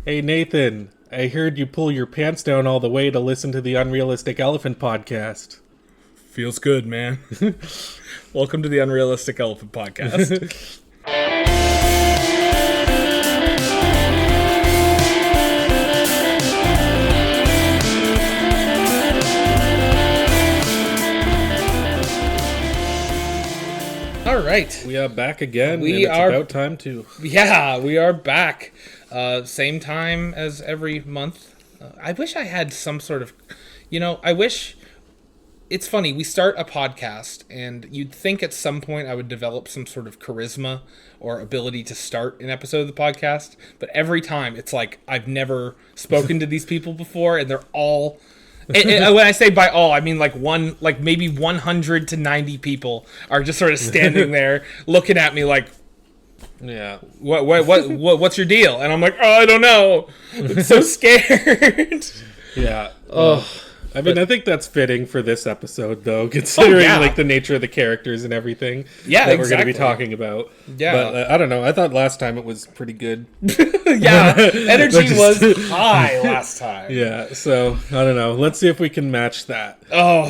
Hey Nathan, I heard you pull your pants down all the way to listen to the Unrealistic Elephant podcast. Feels good, man. Welcome to the Unrealistic Elephant podcast. All right. We are back again. We and are about time too. Yeah, we are back. Same time as every month. I wish I had some sort of, I wish. It's funny, we start a podcast, and you'd think at some point I would develop some sort of charisma or ability to start an episode of the podcast, but every time it's like I've never spoken to these people before, and they're all... and when I say by all, I mean like maybe 100 to 90 people are just sort of standing there looking at me like, Yeah. what's your deal? And I'm like, oh, I don't know. I'm so scared. Yeah. I mean, I think that's fitting for this episode, though, considering like the nature of the characters and everything that we're going to be talking about. Yeah. But I don't know. I thought last time it was pretty good. Yeah, energy was high last time. Yeah, so I don't know. Let's see if we can match that. Oh,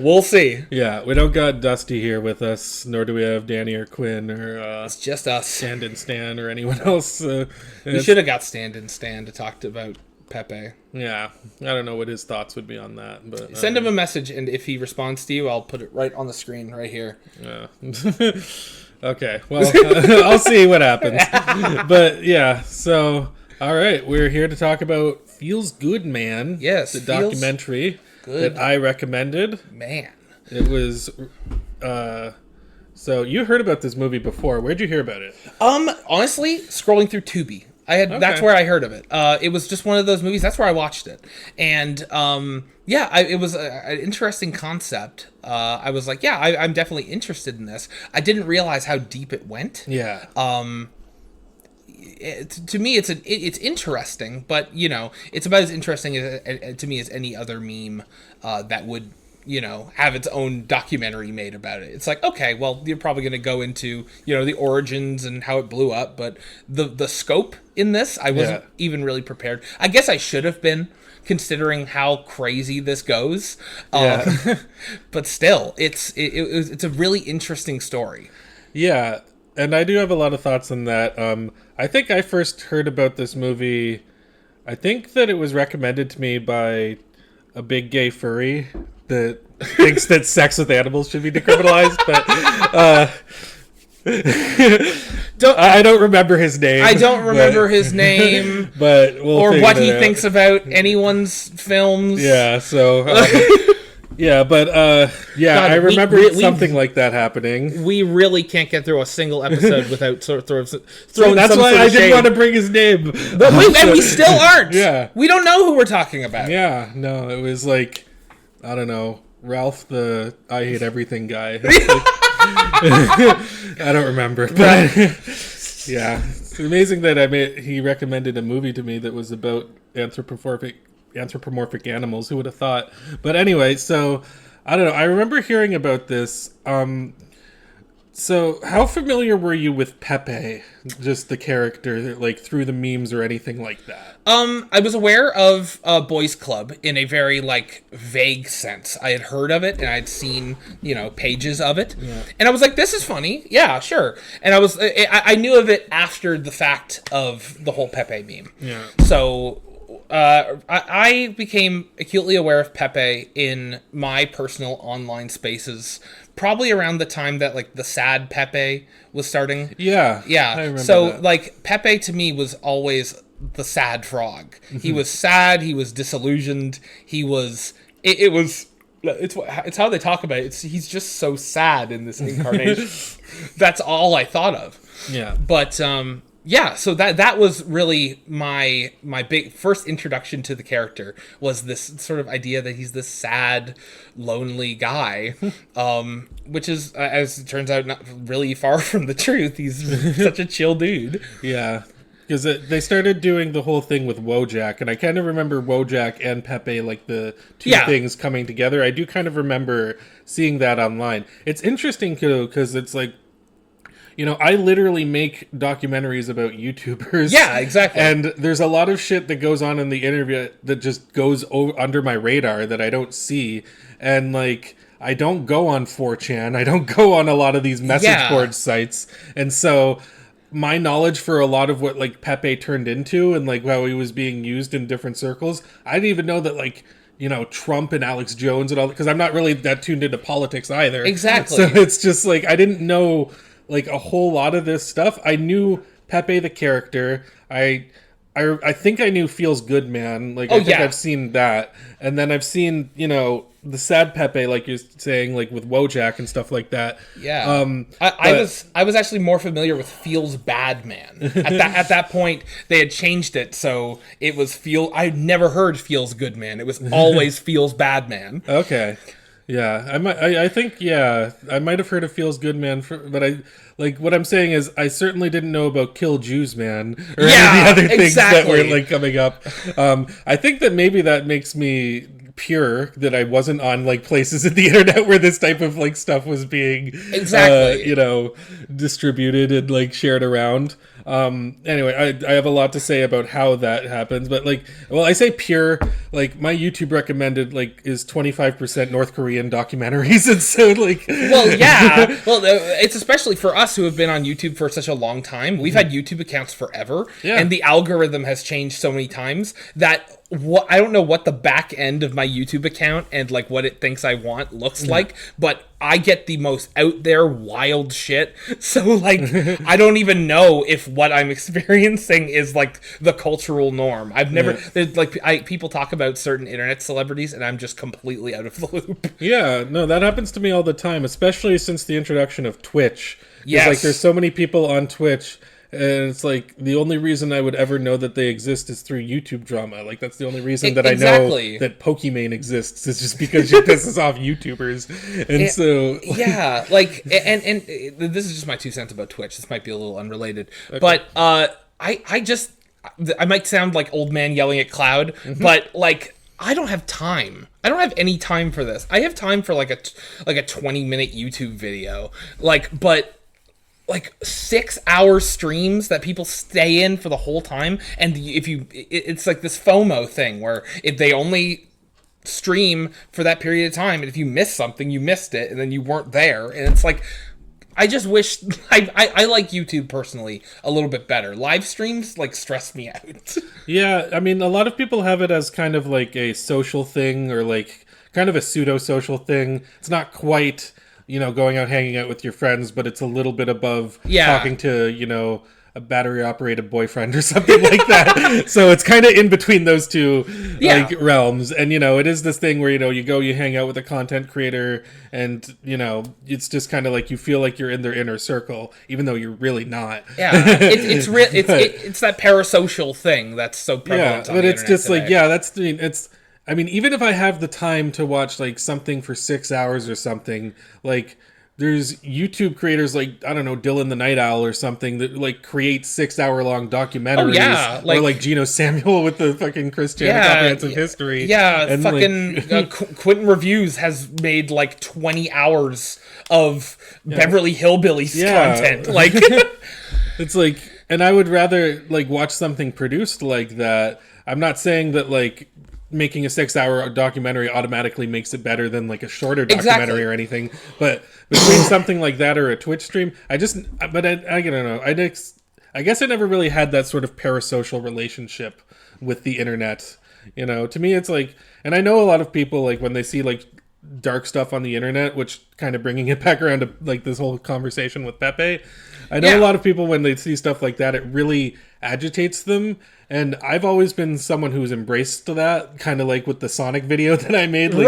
we'll see. Yeah, we don't got Dusty here with us, nor do we have Danny or Quinn or It's just us. Stand and Stan or anyone else. We should have got Stand and Stan to talk about Pepe. Yeah, I don't know what his thoughts would be on that, but send him a message, and if he responds to you, I'll put it right on the screen right here. Yeah. Okay, well, I'll see what happens. But yeah, so all right, we're here to talk about Feels Good Man. Yes, the documentary good. that I recommended. Man, it was. So you heard about this movie before? Where'd you hear about it? Honestly, scrolling through Tubi. That's where I heard of it. It was just one of those movies. That's where I watched it, and it was an interesting concept. I was like, I'm definitely interested in this. I didn't realize how deep it went. Yeah. To me, it's interesting, but it's about as interesting to me as any other meme that would have its own documentary made about it. It's like, okay, well, you're probably going to go into, the origins and how it blew up, but the scope in this, I wasn't even really prepared. I guess I should have been, considering how crazy this goes. But still, it's a really interesting story. Yeah, and I do have a lot of thoughts on that. I think I first heard about this movie, I think that it was recommended to me by a big gay furry that thinks that sex with animals should be decriminalized, but I don't remember his name. I don't remember his name, but or what he thinks about anyone's films. Yeah, so God, I remember something like that happening. We really can't get through a single episode without throwing. That's why I didn't want to bring his name, and we still aren't. Yeah, we don't know who we're talking about. Yeah, no, it was like, I don't know, Ralph the I Hate Everything guy. I don't remember, but yeah, it's amazing that he recommended a movie to me that was about anthropomorphic animals. Who would have thought? But anyway, so I don't know. I remember hearing about this. So how familiar were you with Pepe, just the character, like through the memes or anything like that? I was aware of Boys Club in a very vague sense. I had heard of it and I'd seen pages of it, and I was like, "This is funny, yeah, sure." And I knew of it after the fact of the whole Pepe meme. Yeah. So I became acutely aware of Pepe in my personal online spaces, probably around the time that the sad Pepe was starting. Yeah. I remember that. Pepe to me was always the sad frog. Mm-hmm. He was sad. He was disillusioned. He was. It's how they talk about it. He's just so sad in this incarnation. That's all I thought of. Yeah. But so that was really my big first introduction to the character, was this sort of idea that he's this sad, lonely guy, which is, as it turns out, not really far from the truth. He's such a chill dude. Yeah, because they started doing the whole thing with Wojak, and I kind of remember Wojak and Pepe, the two things coming together. I do kind of remember seeing that online. It's interesting, too, because it's I literally make documentaries about YouTubers. Yeah, exactly. And there's a lot of shit that goes on in the interview that just goes under my radar that I don't see. And like, I don't go on 4chan. I don't go on a lot of these message board sites. And so my knowledge for a lot of what like Pepe turned into and like how he was being used in different circles, I didn't even know that like, Trump and Alex Jones and all, because I'm not really that tuned into politics either. Exactly. So it's just like, I didn't know like a whole lot of this stuff. I knew Pepe the character. I think I knew Feels Good Man. Like, I think I've seen that. And then I've seen, the sad Pepe, like you're saying, like with Wojak and stuff like that. Yeah. I was actually more familiar with Feels Bad Man. At that point, they had changed it, so it was I'd never heard Feels Good Man. It was always Feels Bad Man. Okay. Yeah, I think I might have heard of Feels Good Man, but I like what I'm saying is I certainly didn't know about Kill Jews Man or any of the other things that were like coming up. I think that maybe that makes me pure that I wasn't on like places in the internet where this type of like stuff was being distributed and like shared around. Anyway, I have a lot to say about how that happens, but like, well, I say pure, like my YouTube recommended like is 25% North Korean documentaries. And so like, it's especially for us who have been on YouTube for such a long time. We've had YouTube accounts forever, and the algorithm has changed so many times that I don't know what the back end of my YouTube account and like what it thinks I want looks like, but I get the most out there wild shit. So like, I don't even know if what I'm experiencing is like the cultural norm. I've never people talk about certain internet celebrities and I'm just completely out of the loop. Yeah, no, that happens to me all the time, especially since the introduction of Twitch. Yes. Like there's so many people on Twitch. And it's like the only reason I would ever know that they exist is through YouTube drama. Like that's the only reason that I know that Pokimane exists is just because she pisses off YouTubers. And and this is just my 2 cents about Twitch. This might be a little unrelated, but I might sound like old man yelling at cloud, but like I don't have time. I don't have any time for this. I have time for like a 20-minute YouTube video, but 6-hour streams that people stay in for the whole time, and it's like this FOMO thing where if they only stream for that period of time, and if you miss something, you missed it, and then you weren't there, and it's like, I just wish I like YouTube personally a little bit better. Live streams like stress me out. Yeah, I mean, a lot of people have it as kind of like a social thing or like kind of a pseudo social thing. It's not quite going out, hanging out with your friends, but it's a little bit above talking to, a battery-operated boyfriend or something like that. So it's kind of in between those two realms. And, it is this thing where, you hang out with a content creator and, it's just kind of like you feel like you're in their inner circle, even though you're really not. Yeah, it's that parasocial thing that's so prevalent on the it's just today. like, I mean, even if I have the time to watch like something for 6 hours or something, like there's YouTube creators like, I don't know, Dylan the Night Owl or something that like create 6-hour long documentaries. Or like Geno Samuel with the fucking Christiana Comprehensive History. Yeah, and fucking Quentin Reviews has made like 20 hours of Beverly Hillbillies content. Like it's like, and I would rather like watch something produced like that. I'm not saying that like making a 6-hour documentary automatically makes it better than like a shorter documentary or anything, but between something like that or a Twitch stream, I don't know. I guess I never really had that sort of parasocial relationship with the internet. To me, it's like, and I know a lot of people like when they see like dark stuff on the internet, which kind of bringing it back around to like this whole conversation with Pepe. I know a lot of people when they see stuff like that, it really agitates them. And I've always been someone who's embraced that, kind of like with the Sonic video that I made. Like,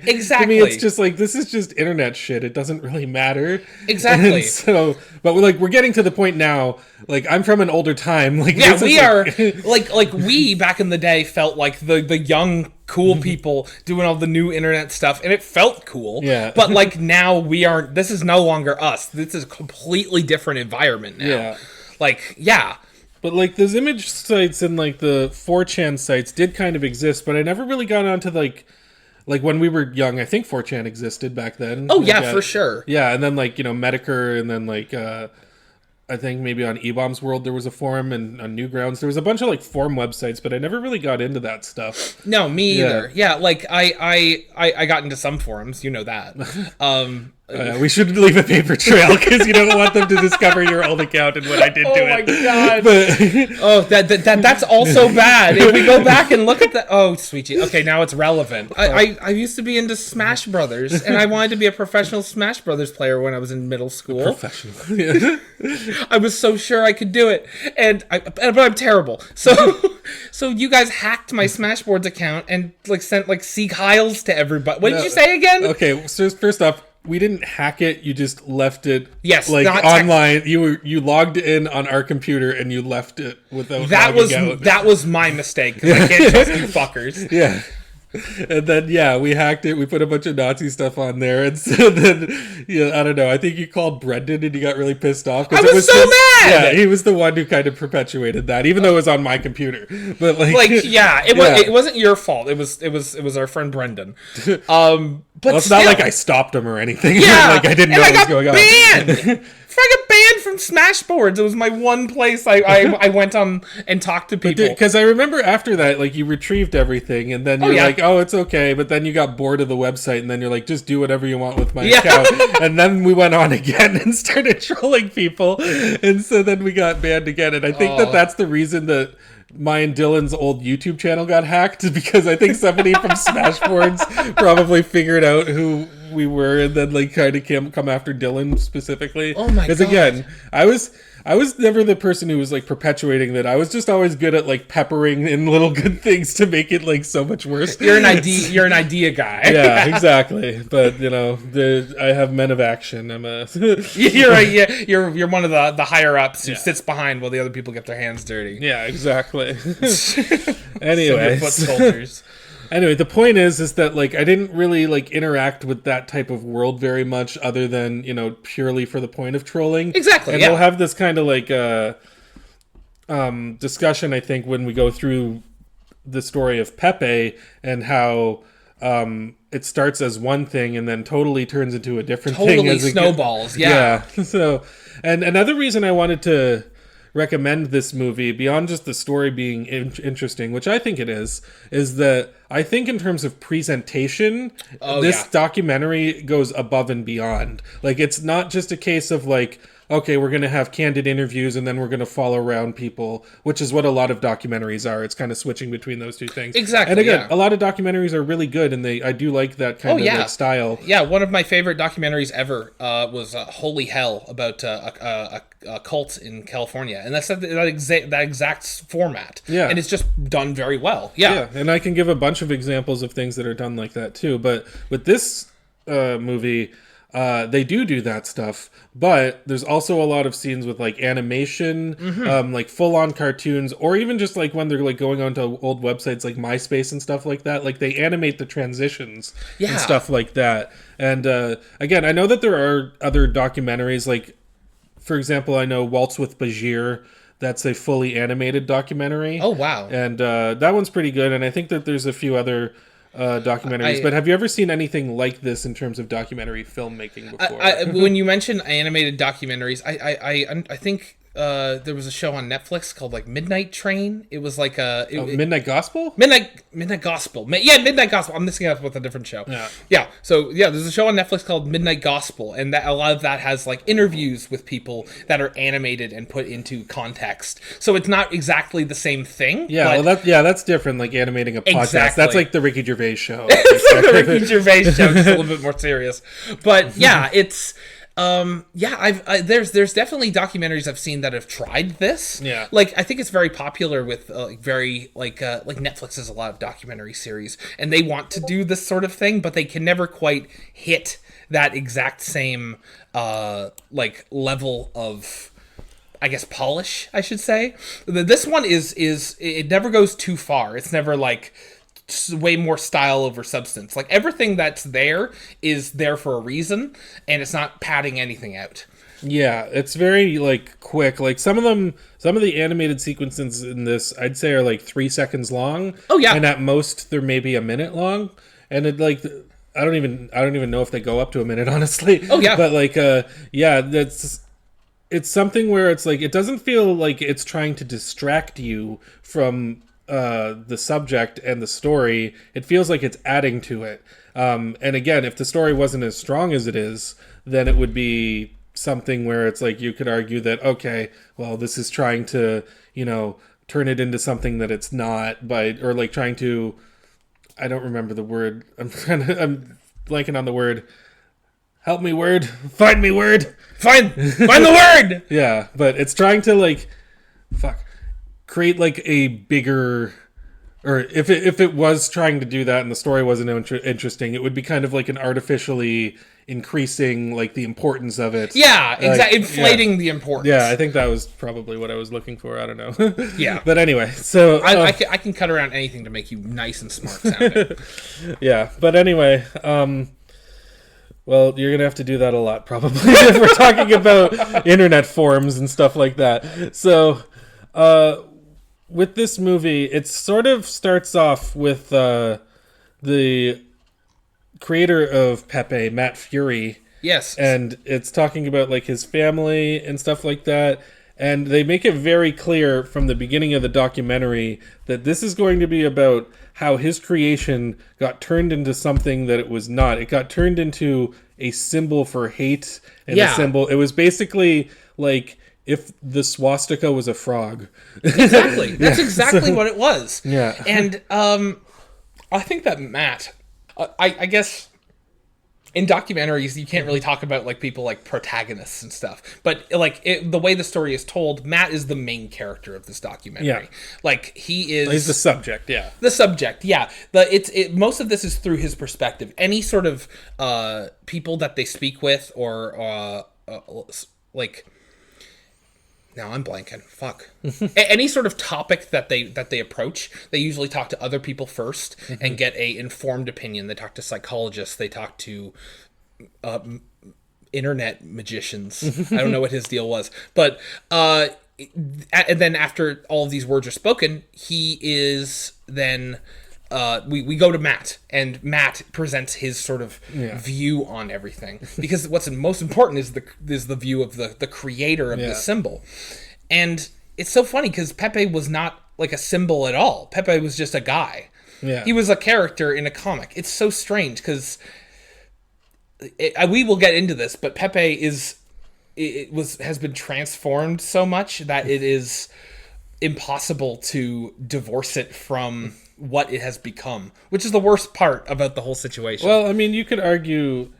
exactly. To me, it's just like, this is just internet shit. It doesn't really matter. Exactly. And so, but we're getting to the point now, like, I'm from an older time. Like, we are, we back in the day felt like the young, cool people doing all the new internet stuff, and it felt cool. Yeah. But, like, now this is no longer us. This is a completely different environment now. Yeah. Like, yeah. But, like, those image sites and, like, the 4chan sites did kind of exist, but I never really got onto, like, like when we were young, I think 4chan existed back then. Oh Like, yeah, for sure. Yeah, and then like, Metaker, and then like I think maybe on eBomb's World there was a forum, and on Newgrounds there was a bunch of like forum websites, but I never really got into that stuff. No, me either. Yeah, like I got into some forums, you know that. We should leave a paper trail because you don't want them to discover your old account and what I did to it. Oh my god! But, Oh, that's also bad. If we go back and look at that, oh sweet Jesus. Okay, now it's relevant. I used to be into Smash Brothers, and I wanted to be a professional Smash Brothers player when I was in middle school. Professional. Yeah. I was so sure I could do it, but I'm terrible. So you guys hacked my Smashboards account and like sent like Seek Hiles to everybody. What did you say again? Okay, so first off, we didn't hack it. You just left it. Yes, like not online. You logged in on our computer and you left it without. That was my mistake because I can't trust you fuckers. Yeah. And then we hacked it. We put a bunch of Nazi stuff on there, and so then I don't know. I think you called Brendan, and he got really pissed off. I was so mad. Yeah, he was the one who kind of perpetuated that, even though it was on my computer. But it wasn't your fault. It was our friend Brendan. But it's not like I stopped him or anything. Yeah, like I didn't know what was going on. I got banned from Smashboards. It was my one place I went on and talked to people. Because I remember after that, like, you retrieved everything, and then you're like, oh, it's okay. But then you got bored of the website, and then you're like, just do whatever you want with my account. And then we went on again and started trolling people. And so then we got banned again. And I think that's the reason that my and Dylan's old YouTube channel got hacked, because I think somebody from Smashboards probably figured out who we were, and then like kind of come after Dylan specifically. Oh my god! Because again, I was never the person who was like perpetuating that. I was just always good at like peppering in little good things to make it like so much worse. You're an idea guy. Yeah, exactly. But I have men of action. I'm a you're one of the higher ups who sits behind while the other people get their hands dirty. Yeah, exactly. Anyway, foot soldiers. Anyway, the point is that like I didn't really like interact with that type of world very much, other than purely for the point of trolling. Exactly. And we'll have this kind of like discussion, I think, when we go through the story of Pepe and how it starts as one thing and then totally turns into a different thing. Totally snowballs. Yeah. So, and another reason I wanted to recommend this movie, beyond just the story being interesting, which I think it is that I think in terms of presentation, this documentary goes above and beyond. Like, it's not just a case of like, okay, we're going to have candid interviews and then we're going to follow around people, which is what a lot of documentaries are. It's kind of switching between those two things. Exactly. And again, a lot of documentaries are really good, and I do like that kind of like style. Yeah, one of my favorite documentaries ever was Holy Hell, about a cult in California, and that's that exact format. Yeah, and it's just done very well. Yeah, and I can give a bunch of examples of things that are done like that too. But with this movie, they do that stuff, but there's also a lot of scenes with like animation, like full-on cartoons, or even just like when they're like going onto old websites like MySpace and stuff like that. Like, they animate the transitions and stuff like that. And again, I know that there are other documentaries, like, for example, I know Waltz with Bashir. That's a fully animated documentary. Oh, wow. And that one's pretty good. And I think that there's a few other documentaries, but have you ever seen anything like this in terms of documentary filmmaking before? When you mention animated documentaries, I think there was a show on Netflix called like Midnight Train. It was like Midnight Gospel? Midnight Gospel. Midnight Gospel. I'm mixing it up with a different show. Yeah. So there's a show on Netflix called Midnight Gospel, and that a lot of that has like interviews with people that are animated and put into context. So it's not exactly the same thing. Yeah, that's different. Like animating a podcast. Exactly. That's like the Ricky Gervais show. It's like the Ricky Gervais show, just a little bit more serious. But yeah, it's. There's definitely documentaries I've seen that have tried this. Yeah. Like, I think it's very popular with like Netflix has a lot of documentary series, and they want to do this sort of thing, but they can never quite hit that exact same like level of, I guess, polish, I should say. This one is it never goes too far. It's never like way more style over substance. Like, everything that's there is there for a reason, and it's not padding anything out. Yeah, it's very like quick. Like some of the animated sequences in this, I'd say, are like 3 seconds long. Oh yeah, and at most they're maybe a minute long. and it like I don't even know if they go up to a minute, honestly. Oh yeah. But like yeah, that's it's something where it's like it doesn't feel like it's trying to distract you from the subject and the story. It feels like it's adding to it. And again, if the story wasn't as strong as it is, then it would be something where it's like you could argue that, okay, well, this is trying to, turn it into something that it's not or like trying to, I don't remember the word. I'm blanking on the word. Help me, word. Find me, word. Find the word. Yeah, but it's trying to like, create like a bigger, or if it was trying to do that and the story wasn't interesting, it would be kind of like an artificially increasing like the importance of it. Yeah, exactly. Like, inflating the importance. Yeah, I think that was probably what I was looking for. I don't know. Yeah. But anyway, so I can cut around anything to make you nice and smart sounding. Yeah, but anyway, well, you're gonna have to do that a lot probably if we're talking about internet forums and stuff like that. So, with this movie, it sort of starts off with the creator of Pepe, Matt Fury. Yes. And it's talking about like his family and stuff like that. And they make it very clear from the beginning of the documentary that this is going to be about how his creation got turned into something that it was not. It got turned into a symbol for hate and a symbol. It was basically like if the swastika was a frog. Exactly. That's exactly what it was. Yeah. And I think that Matt, I guess in documentaries you can't really talk about like people like protagonists and stuff, but like the way the story is told, Matt is the main character of this documentary. Yeah. Like he's the subject. Yeah. The subject. Yeah. Most of this is through his perspective. Any sort of people that they speak with or like. Now I'm blanking. Fuck. Any sort of topic that they approach, they usually talk to other people first and get a informed opinion. They talk to psychologists. They talk to internet magicians. I don't know what his deal was, but and then after all of these words are spoken, he is then. We go to Matt, and Matt presents his sort of view on everything, because what's most important is the view of the creator of the symbol. And it's so funny because Pepe was not like a symbol at all. Pepe was just a guy. Yeah. He was a character in a comic. It's so strange because we will get into this, but Pepe has been transformed so much that it is impossible to divorce it from what it has become, which is the worst part about the whole situation. Well, I mean, you could argue.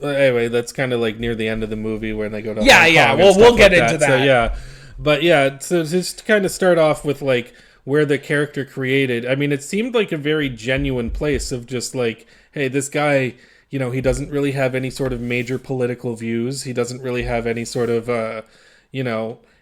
Anyway, that's kind of like near the end of the movie when they go to Well, we'll get into that. So yeah, but yeah, so just to kind of start off with like where the character created. I mean, it seemed like a very genuine place of just like, hey, this guy, he doesn't really have any sort of major political views. He doesn't really have any sort of,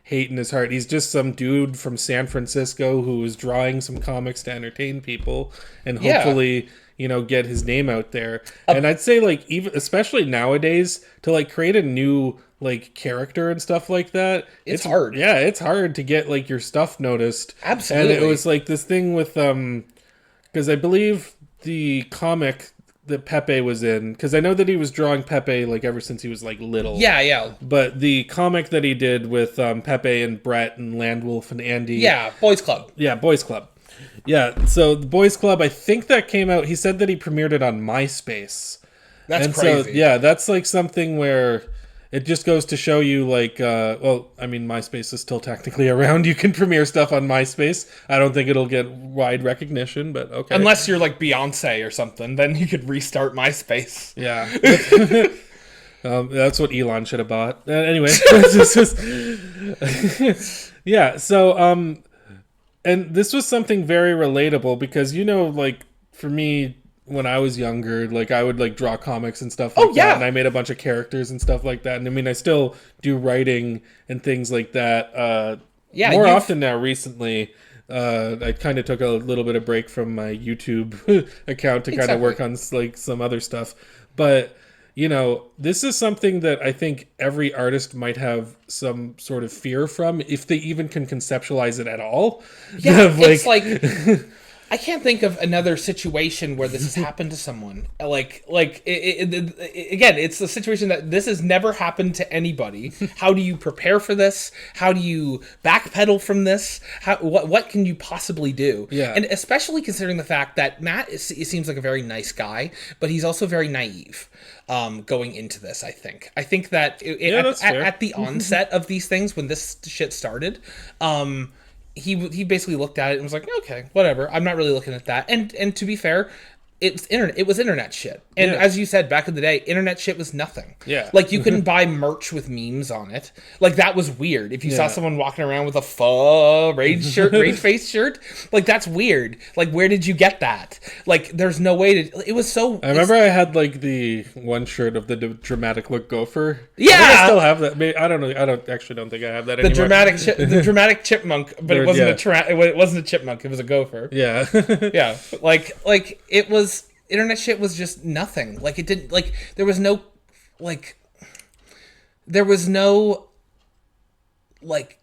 hate in his heart. He's just some dude from San Francisco who is drawing some comics to entertain people and hopefully, get his name out there. And I'd say like even especially nowadays to like create a new like character and stuff like that, it's hard. Yeah, it's hard to get like your stuff noticed. Absolutely. And it was like this thing with because I believe the comic that Pepe was in, because I know that he was drawing Pepe like ever since he was like little. Yeah. But the comic that he did with Pepe and Brett and Landwolf and Andy. Yeah, Boys Club. Yeah, Boys Club. Yeah, so the Boys Club, I think that came out, he said that he premiered it on MySpace. That's crazy. So, yeah, that's like something where it just goes to show you like, MySpace is still technically around. You can premiere stuff on MySpace. I don't think it'll get wide recognition, but okay. Unless you're like Beyonce or something, then you could restart MySpace. Yeah. That's what Elon should have bought. Anyway. Yeah, so, and this was something very relatable because, like, for me, when I was younger, like I would like draw comics and stuff like that, and I made a bunch of characters and stuff like that. And I mean, I still do writing and things like that. More often now. Recently, I kind of took a little bit of break from my YouTube account to kind of work on like some other stuff. But this is something that I think every artist might have some sort of fear from, if they even can conceptualize it at all. Yeah, it's like. I can't think of another situation where this has happened to someone. Again, it's the situation that this has never happened to anybody. How do you prepare for this? How do you backpedal from this? What can you possibly do? Yeah. And especially considering the fact that Matt seems like a very nice guy, but he's also very naive. Going into this, I think that at the onset of these things, when this shit started, he basically looked at it and was like, okay, whatever. I'm not really looking at that. And to be fair, it was internet shit. And as you said, back in the day, internet shit was nothing. Yeah. Like, you couldn't buy merch with memes on it. Like, that was weird. If you saw someone walking around with a rage face shirt, like, that's weird. Like, where did you get that? Like, there's no way to... It was so... I remember I had, like, the one shirt of the dramatic look gopher. Yeah! I think I still have that. Maybe, I don't know. I don't think I have that anymore. The dramatic chipmunk, but it wasn't it wasn't a chipmunk. It was a gopher. Yeah. Yeah. Like, it was... Internet shit was just nothing. Like, it didn't... Like, there was no...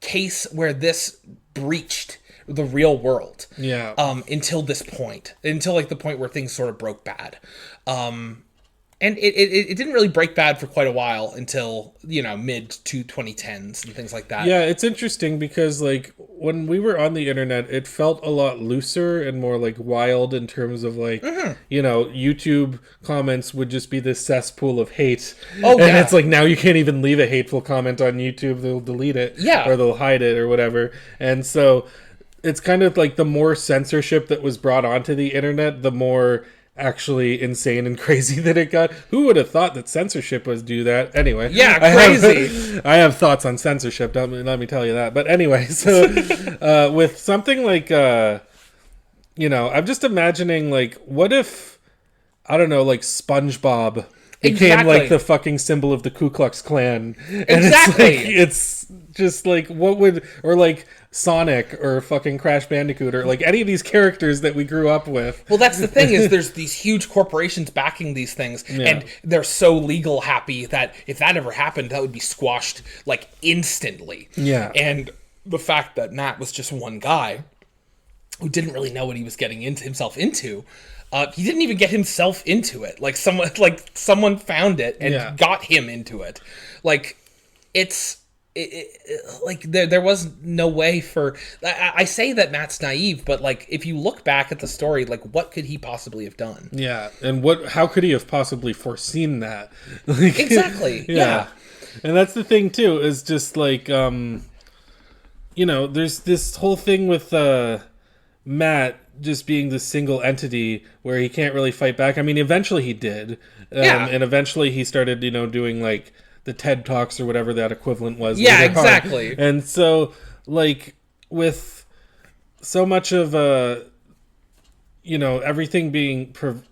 case where this breached the real world. Yeah. Until this point. Until, like, the point where things sort of broke bad. And it didn't really break bad for quite a while until, mid to 2010s and things like that. Yeah, it's interesting because, like, when we were on the internet, it felt a lot looser and more, like, wild in terms of, like, YouTube comments would just be this cesspool of hate. Oh, and it's like, now you can't even leave a hateful comment on YouTube. They'll delete it. Yeah. Or they'll hide it or whatever. And so it's kind of like the more censorship that was brought onto the internet, the more... actually insane and crazy that it got. Who would have thought that censorship was do that? Anyway, crazy. I have thoughts on censorship. Let me tell you that. But anyway, so with something like I'm just imagining, like, what if, I don't know, like SpongeBob became like the fucking symbol of the Ku Klux Klan, and it's just like what would, or like Sonic or fucking Crash Bandicoot or like any of these characters that we grew up with. Well, that's the thing, is there's these huge corporations backing these things, and they're so legal happy that if that ever happened, that would be squashed like instantly. Yeah. And the fact that Matt was just one guy who didn't really know what he was getting himself into. He didn't even get himself into it. Like someone found it and got him into it. Like, there was no way for... I say that Matt's naive, but, like, if you look back at the story, like, what could he possibly have done? Yeah, and how could he have possibly foreseen that? Like, exactly, yeah. And that's the thing, too, is just, like, there's this whole thing with Matt just being this single entity where he can't really fight back. I mean, eventually he did. And eventually he started, doing, like, the TED Talks or whatever that equivalent was. Yeah, exactly. And so, like, with so much of, everything being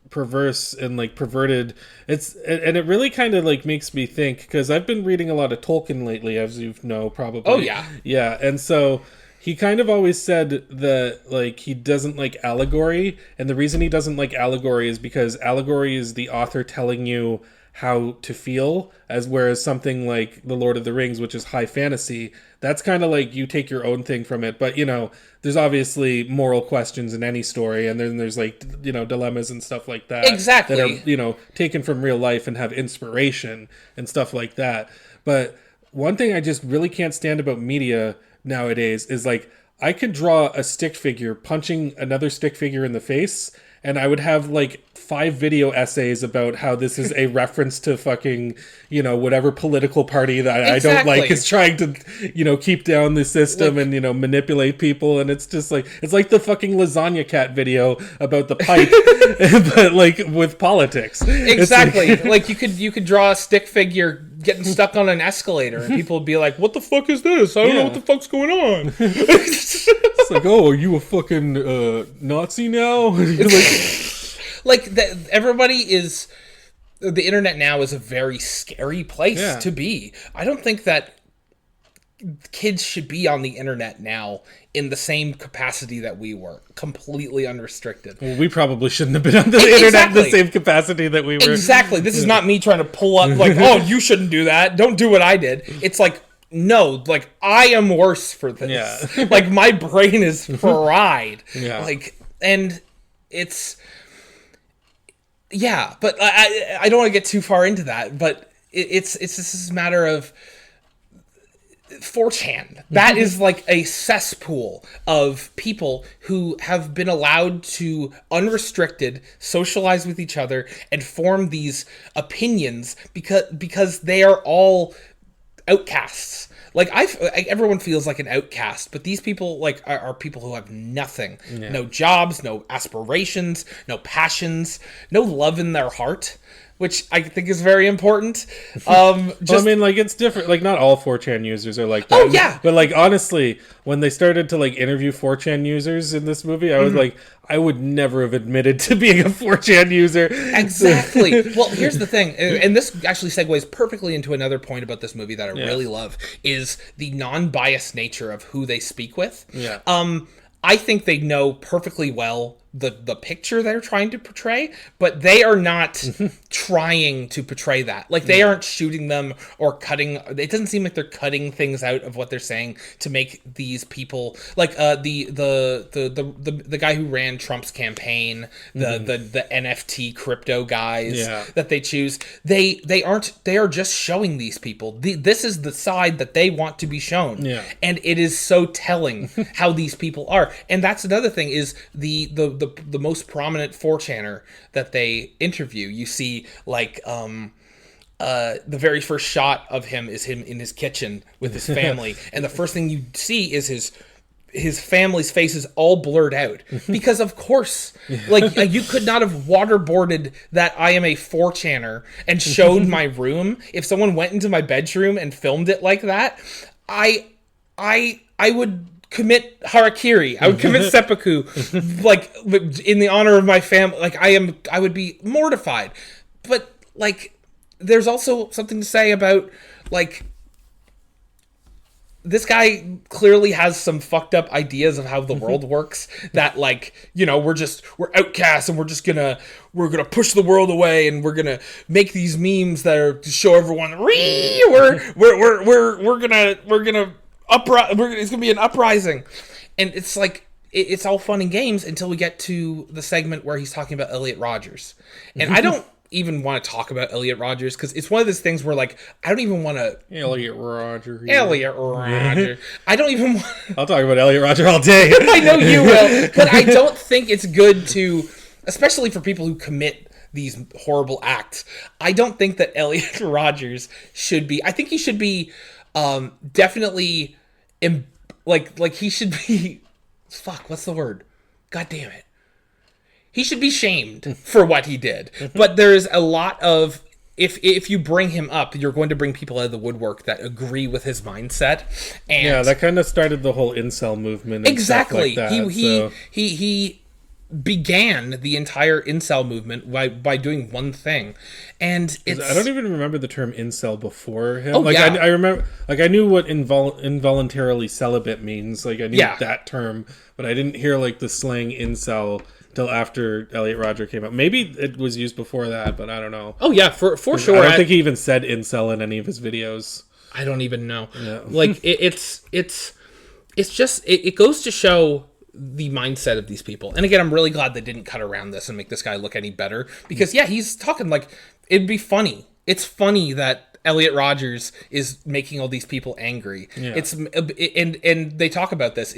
perverse and, like, perverted, and it really kind of, like, makes me think, because I've been reading a lot of Tolkien lately, as you know, probably. Oh, yeah. Yeah, and so... He kind of always said that, like, he doesn't like allegory, and the reason he doesn't like allegory is because allegory is the author telling you how to feel, whereas something like The Lord of the Rings, which is high fantasy, that's kind of like you take your own thing from it. But, there's obviously moral questions in any story, and then there's, like, dilemmas and stuff like that. Exactly. That are, taken from real life and have inspiration and stuff like that. But one thing I just really can't stand about media nowadays is, like, I could draw a stick figure punching another stick figure in the face, and I would have, like, 5 video essays about how this is a reference to fucking, whatever political party that I don't like is trying to, keep down the system and, manipulate people. And it's just like, it's like the fucking lasagna cat video about the pipe, but, like, with politics. Exactly. Like, you could draw a stick figure getting stuck on an escalator, and people would be like, what the fuck is this? I don't know what the fuck's going on. It's like, oh, are you a fucking Nazi now? Everybody is... The internet now is a very scary place to be. I don't think that kids should be on the internet now in the same capacity that we were, completely unrestricted. Well, we probably shouldn't have been on the internet in the same capacity that we were. Exactly. This is not me trying to pull up, like, oh, you shouldn't do that. Don't do what I did. It's like, no, like, I am worse for this. Yeah. Like, my brain is fried. Yeah. Like, And it's, yeah, but I don't want to get too far into that, but it's this matter of 4chan. That is like a cesspool of people who have been allowed to unrestricted socialize with each other and form these opinions because they are all outcasts. Like everyone feels like an outcast, but these people like are people who have nothing, no jobs, no aspirations, no passions, no love in their heart, which I think is very important. Well, I mean, like, it's different. Like, not all 4chan users are like that. Oh, yeah. But, like, honestly, when they started to, like, interview 4chan users in this movie, I was like, I would never have admitted to being a 4chan user. Exactly. Well, here's the thing, and this actually segues perfectly into another point about this movie that I really love, is the non-biased nature of who they speak with. Yeah. I think they know perfectly well the picture they're trying to portray, but they are not trying to portray that. Like, they aren't shooting them or cutting. It doesn't seem like they're cutting things out of what they're saying to make these people like the guy who ran Trump's campaign, the NFT crypto guys that they choose. They are just showing these people this is the side that they want to be shown, and it is so telling how these people are. And that's another thing, is the most prominent 4chaner that they interview. You see, like, the very first shot of him is him in his kitchen with his family, and the first thing you see is his family's faces all blurred out, because of course, like, you could not have waterboarded that I am a 4chaner and showed my room. If someone went into my bedroom and filmed it like that, I would commit harakiri. I would commit seppuku, like, in the honor of my family. Like, I would be mortified. But, like, there's also something to say about, like, this guy clearly has some fucked up ideas of how the world works, that, like, you know, we're outcasts, and we're gonna push the world away, and we're gonna make these memes that are to show everyone, we're gonna it's gonna be an uprising. And it's like, it's all fun and games until we get to the segment where he's talking about Elliot Rodgers. And I don't even want to talk about Elliot Rodgers, because it's one of those things where, like, I don't even want to... Elliot Rodgers. I don't even want... I'll talk about Elliot Rodgers all day. I know you will. But I don't think it's good to... Especially for people who commit these horrible acts. I don't think that Elliot Rodgers should be... I think he should be definitely... Like, he should be... Fuck, what's the word? God damn it. He should be shamed for what he did. But there's a lot of... If you bring him up, you're going to bring people out of the woodwork that agree with his mindset. And yeah, that kind of started the whole incel movement. And exactly. Stuff like that, He began the entire incel movement by doing one thing. And it's... I don't even remember the term incel before him. Oh, like, yeah. I remember... Like, I knew what involuntarily celibate means. Like, I knew that term. But I didn't hear, like, the slang incel... till after Elliot Rodgers came out. Maybe it was used before that, but I don't know. Oh yeah, for sure. I don't think he even said incel in any of his videos. I don't even know. Yeah. Like, it's just it goes to show the mindset of these people. And again, I'm really glad they didn't cut around this and make this guy look any better, because he's talking like, it'd be funny. It's funny that Elliot Rodgers is making all these people angry. Yeah. It's and they talk about this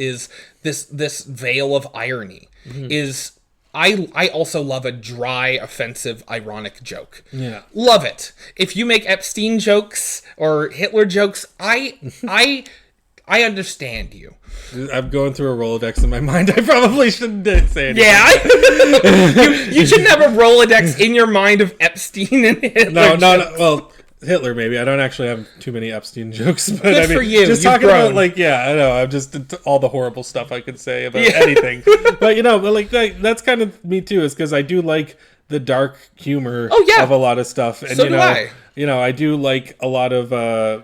veil of irony is. I also love a dry, offensive, ironic joke. Yeah. Love it. If you make Epstein jokes or Hitler jokes, I understand you. I'm going through a Rolodex in my mind. I probably shouldn't say anything. Yeah. you shouldn't have a Rolodex in your mind of Epstein and Hitler. No. Well, Hitler, maybe. I don't actually have too many Epstein jokes, but good for you. Just talking about, like, I know, I'm just all the horrible stuff I could say about anything. But that's kind of me too, is because I do like the dark humor of a lot of stuff, and so do I. I do like a lot of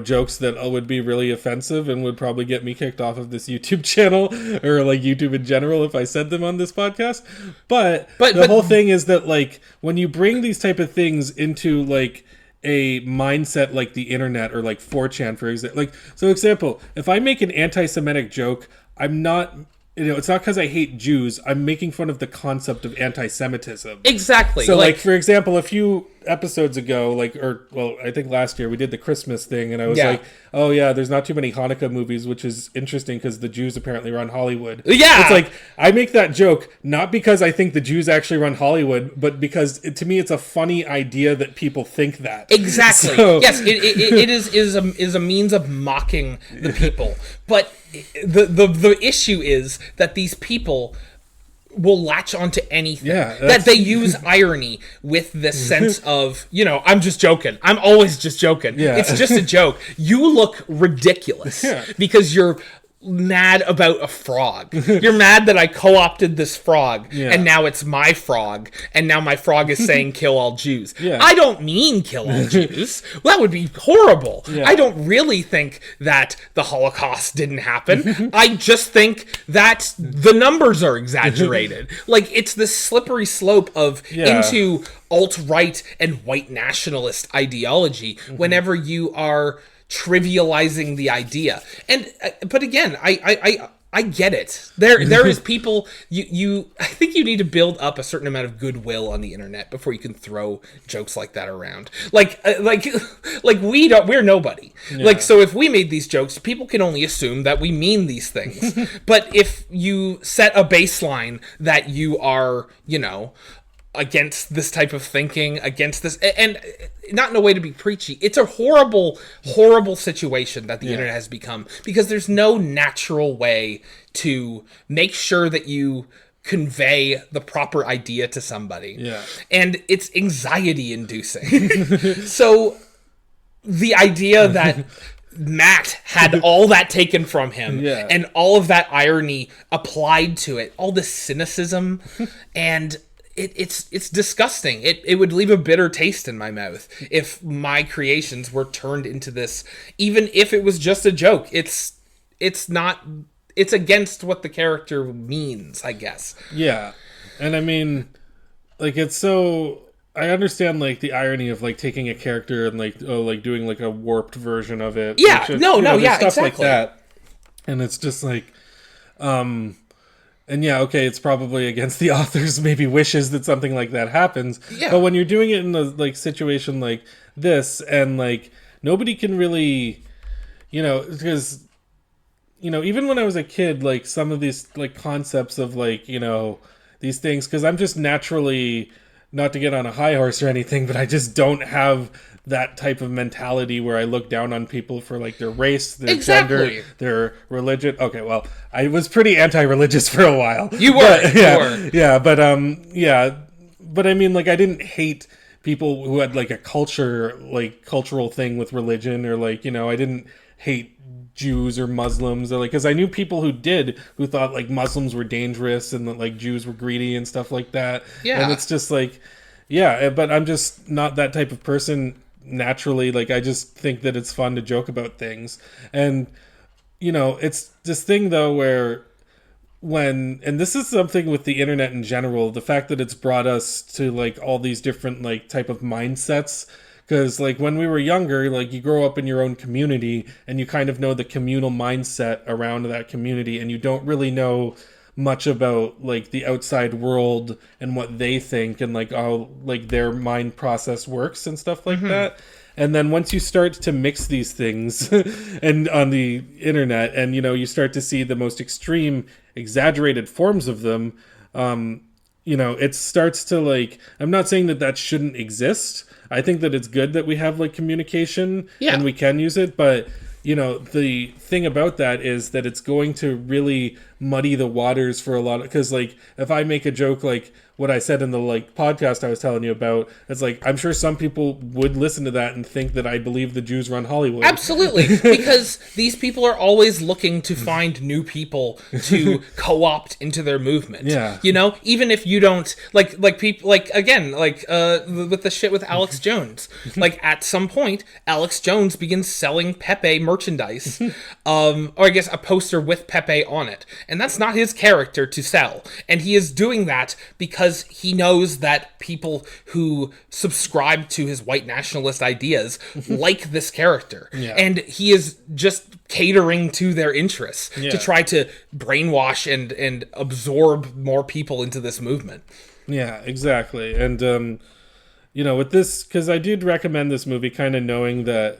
jokes that would be really offensive and would probably get me kicked off of this YouTube channel, or like YouTube in general, if I said them on this podcast. But the whole thing is that, like, when you bring these type of things into, like, a mindset like the internet or like 4chan, for example, if I make an anti-Semitic joke, I'm not it's not because I hate Jews. I'm making fun of the concept of anti-Semitism. Exactly. So, like, for example, a few episodes ago, I think last year, we did the Christmas thing, and I was like, oh, yeah, there's not too many Hanukkah movies, which is interesting because the Jews apparently run Hollywood. Yeah! It's like, I make that joke, not because I think the Jews actually run Hollywood, but because, to me, it's a funny idea that people think that. Exactly. So, yes, it is a means of mocking the people. But the issue is that these people will latch onto anything. Yeah, that they use irony with this sense of, I'm just joking. I'm always just joking. Yeah. It's just a joke. You look ridiculous because you're mad about a frog. You're mad that I co-opted this frog and now it's my frog and now my frog is saying kill all Jews. I don't mean kill all Jews. Well, that would be horrible. I don't really think that the Holocaust didn't happen. I just think that the numbers are exaggerated. Like, it's this slippery slope of into alt-right and white nationalist ideology whenever you are trivializing the idea. But again, I get it. There is people, I think you need to build up a certain amount of goodwill on the internet before you can throw jokes like that around. Like we're nobody. Like, so if we made these jokes, people can only assume that we mean these things. But if you set a baseline that you are, against this type of thinking, against this, and not in a way to be preachy, it's a horrible, horrible situation that the internet has become, because there's no natural way to make sure that you convey the proper idea to somebody. And it's anxiety inducing. So the idea that Matt had all that taken from him and all of that irony applied to it, all this cynicism, and it's disgusting. It would leave a bitter taste in my mouth if my creations were turned into this, even if it was just a joke. It's against what the character means, I guess. Yeah. And I mean, like, it's so, I understand, like, the irony of, like, taking a character and, like, doing, like, a warped version of it. Yeah, stuff exactly. Like that. And it's just like, and okay, it's probably against the author's maybe wishes that something like that happens. Yeah. But when you're doing it in a, like, situation like this, and, like, nobody can really, because, even when I was a kid, like, some of these, like, concepts of, like, these things, because I'm just naturally, not to get on a high horse or anything, but I just don't have that type of mentality where I look down on people for, like, their race, their gender, their religion. Okay, well, I was pretty anti-religious for a while. You were. But I mean, like, I didn't hate people who had, like, a cultural thing with religion, or, like, I didn't hate Jews or Muslims, or, like, because I knew people who thought, like, Muslims were dangerous and that, like, Jews were greedy and stuff like that. And it's just like, but I'm just not that type of person naturally. Like, I just think that it's fun to joke about things. And it's this thing, though, where and this is something with the internet in general, the fact that it's brought us to, like, all these different, like, type of mindsets. Because, like, when we were younger, like, you grow up in your own community and you kind of know the communal mindset around that community, and you don't really know much about, like, the outside world and what they think and, like, how, like, their mind process works and stuff like that. And then once you start to mix these things and on the internet, and you start to see the most extreme exaggerated forms of them, it starts to, like, I'm not saying that shouldn't exist. I think that it's good that we have, like, communication and we can use it, but the thing about that is that it's going to really muddy the waters for a lot of, because, like, if I make a joke like what I said in the, like, podcast I was telling you about, it's like, I'm sure some people would listen to that and think that I believe the Jews run Hollywood. Absolutely, because these people are always looking to find new people to co-opt into their movement. Yeah. Even if you don't, like people, like, again, like, with the shit with Alex Jones, like, at some point, Alex Jones begins selling Pepe merchandise, or I guess a poster with Pepe on it. and that's not his character to sell. And he is doing that because he knows that people who subscribe to his white nationalist ideas like this character. Yeah. And he is just catering to their interests to try to brainwash and absorb more people into this movement. Yeah, exactly. And, with this, because I did recommend this movie kind of knowing that,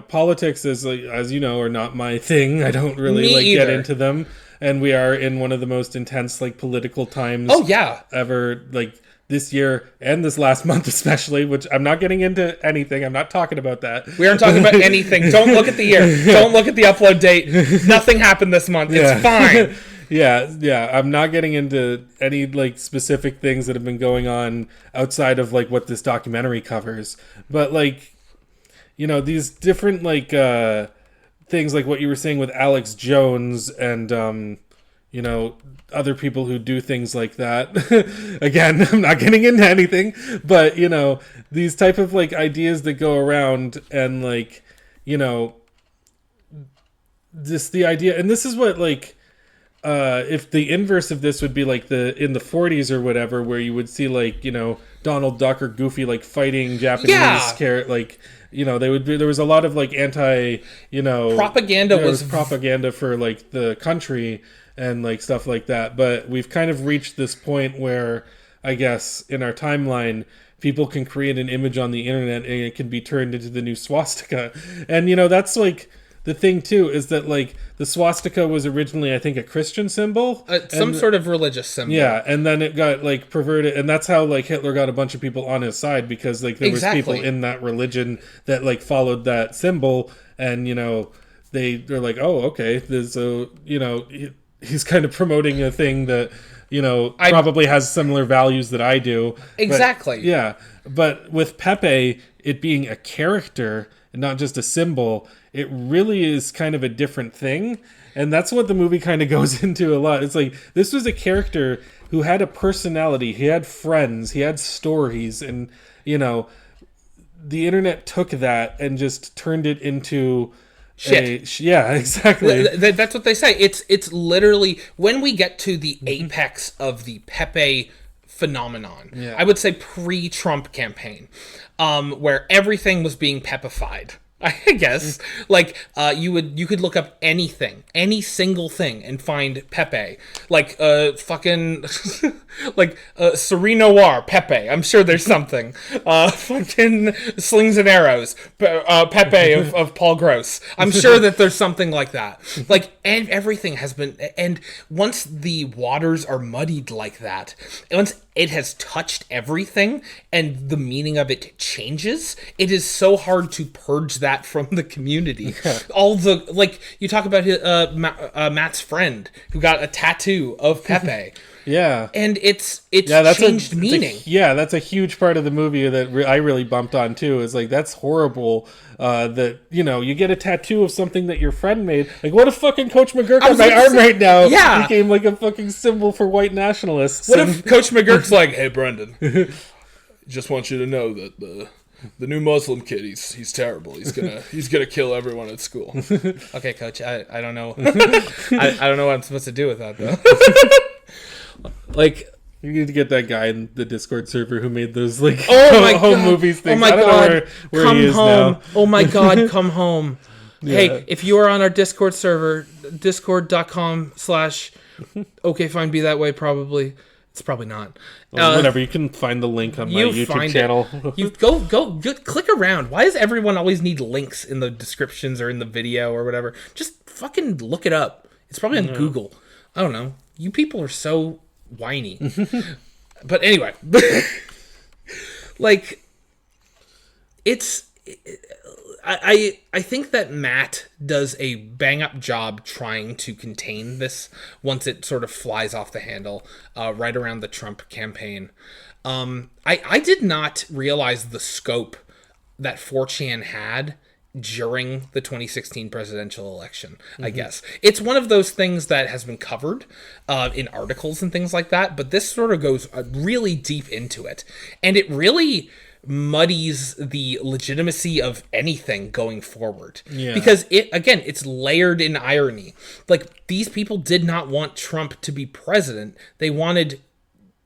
politics is, like, as you know, are not my thing. I don't really get into them. And we are in one of the most intense, like, political times ever, like, this year and this last month especially, which I'm not getting into anything. I'm not talking about that. We aren't talking about anything. Don't look at the year. Don't look at the upload date. Nothing happened this month. It's fine. Yeah. I'm not getting into any, like, specific things that have been going on outside of, like, what this documentary covers. But, like, these different, like, things, like what you were saying with Alex Jones and, other people who do things like that. Again, I'm not getting into anything, but, these type of, like, ideas that go around and, like, the idea, and this is what, like, if the inverse of this would be like in the 40s or whatever, where you would see, like, Donald Duck or Goofy, like, fighting Japanese like, there was a lot of, like, propaganda was propaganda for, like, the country and, like, stuff like that. But we've kind of reached this point where, I guess, in our timeline, people can create an image on the internet and it can be turned into the new swastika. And, that's, like, the thing too is that, like, the swastika was originally, I think, a Christian symbol, some sort of religious symbol. Yeah, and then it got, like, perverted, and that's how, like, Hitler got a bunch of people on his side, because, like, there was people in that religion that, like, followed that symbol, and they're like, oh, okay, there's he's kind of promoting a thing that probably has similar values that I do. Exactly. But with Pepe, it being a character and not just a symbol, it really is kind of a different thing. And that's what the movie kind of goes into a lot. It's like, this was a character who had a personality, he had friends, he had stories, and, the internet took that and just turned it into shit. Yeah, exactly. That's what they say. It's literally, when we get to the apex of the Pepe phenomenon, I would say pre-Trump campaign, where everything was being Pepified. I guess, like, you could look up anything, any single thing, and find Pepe, like, fucking, like, Serene Noir, Pepe, I'm sure there's something, fucking Slings and Arrows, Pepe of Paul Gross, I'm sure that there's something like that, like, and everything has been, and once the waters are muddied like that, once it has touched everything and the meaning of it changes, it is so hard to purge that from the community. All the, like, you talk about Matt's friend who got a tattoo of Pepe. And it's changed meaning. That's a huge part of the movie that I really bumped on too. Is like, that's horrible. That you get a tattoo of something that your friend made. Like, what if fucking Coach McGurk on my arm right now became like a fucking symbol for white nationalists? What if Coach McGurk's like, hey Brendan, just want you to know that the new Muslim kid, he's terrible. He's gonna kill everyone at school. Okay, Coach, I don't know. I don't know what I'm supposed to do with that though. Like, you need to get that guy in the Discord server who made those, like, home movies things. Oh my god, where come he is home. Now. Oh my god, come home. Hey, if you are on our Discord server, discord.com/ okay, fine, be that way, probably. It's probably not. Whatever, you can find the link on my YouTube channel. You go click around. Why does everyone always need links in the descriptions or in the video or whatever? Just fucking look it up. It's probably on Google. I don't know. You people are so whiny. But anyway, like, I think that Matt does a bang up job trying to contain this once it sort of flies off the handle right around the Trump campaign. I did not realize the scope that 4chan had during the 2016 presidential election. I guess it's one of those things that has been covered in articles and things like that, but this sort of goes really deep into it, and it really muddies the legitimacy of anything going forward. Yeah. Because it's layered in irony. Like, these people did not want Trump to be president. They wanted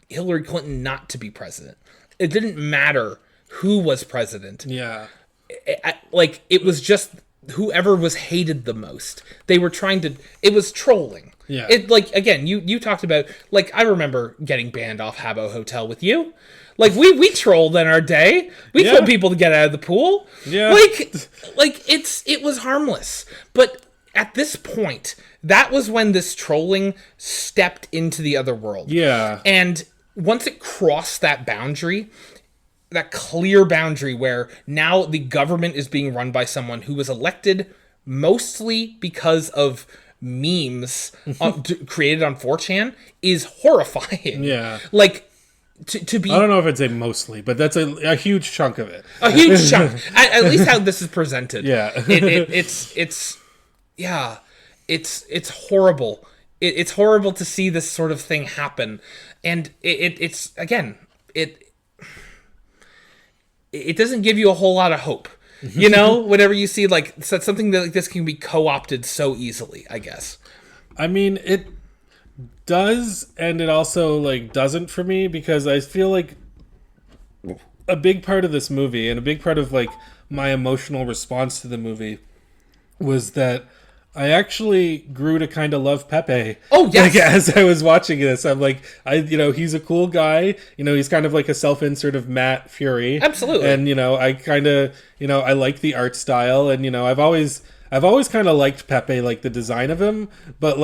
Hillary Clinton not to be president. It didn't matter who was president. Yeah. It was just whoever was hated the most. They were trying to... It was trolling. Yeah. Again, you talked about... I remember getting banned off Habbo Hotel with you. We trolled in our day. We told people to get out of the pool. Yeah. It was harmless. But at this point, that was when this trolling stepped into the other world. Yeah. And once it crossed that boundary, that clear boundary where now the government is being run by someone who was elected mostly because of memes created on 4chan is horrifying. Yeah. To be... I don't know if I'd say mostly, but that's a huge chunk of it. A huge chunk. At least how this is presented. Yeah. It's horrible. It's horrible to see this sort of thing happen. And it doesn't give you a whole lot of hope. Whenever you see something that like this can be co-opted so easily, I guess. I mean, it does, and it also doesn't for me, because I feel like a big part of this movie and a big part of my emotional response to the movie was that I actually grew to kind of love Pepe. Oh, yes. As I was watching this, I'm he's a cool guy. He's kind of like a self-insert of Matt Fury. Absolutely. And, I kind of, I like the art style. And, I've always kind of liked Pepe, the design of him. But,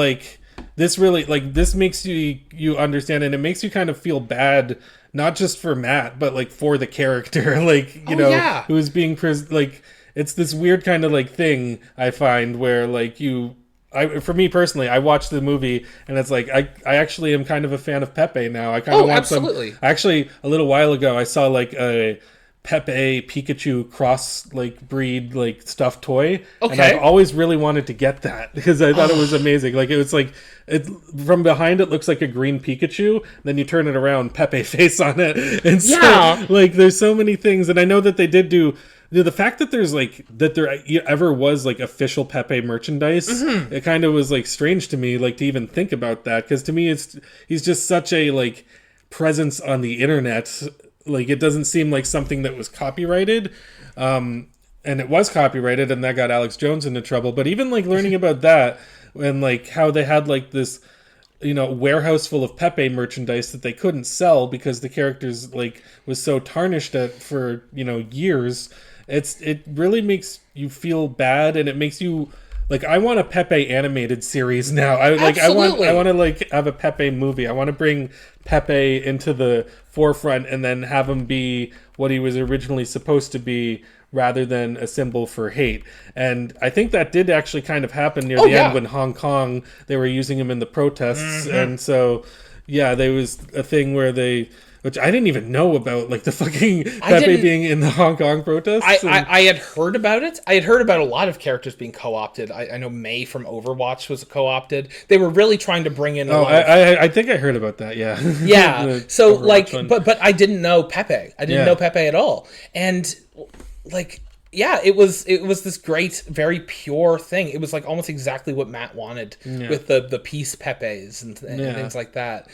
this really, this makes you understand, and it makes you kind of feel bad, not just for Matt, but, for the character, who's being, it's this weird kind of thing I find where for me personally, I watched the movie and it's I actually am kind of a fan of Pepe now. I kind of want absolutely. Actually, a little while ago, I saw a Pepe Pikachu cross breed stuffed toy, and I've always really wanted to get that because I thought it was amazing. It was it from behind it looks like a green Pikachu, then you turn it around, Pepe face on it, and so there's so many things, and I know that they did do. The fact that there's that there ever was official Pepe merchandise, it kind of was strange to me to even think about that, because to me he's just such a presence on the internet. It doesn't seem like something that was copyrighted, and it was copyrighted, and that got Alex Jones into trouble. But even learning about that and how they had this warehouse full of Pepe merchandise that they couldn't sell because the characters was so tarnished for years. It really makes you feel bad, and it makes you I want a Pepe animated series now. I want to have a Pepe movie. I want to bring Pepe into the forefront and then have him be what he was originally supposed to be, rather than a symbol for hate. And I think that did actually kind of happen near the end when Hong Kong, they were using him in the protests. And so there was a thing where which I didn't even know about, the fucking Pepe being in the Hong Kong protests. I had heard about it. I had heard about a lot of characters being co-opted. I know Mei from Overwatch was co-opted. They were really trying to bring in I think I heard about that, yeah. Yeah. So, but I didn't know Pepe. I didn't know Pepe at all. And, it was this great, very pure thing. It was almost exactly what Matt wanted with the Peace Pepes and things like that.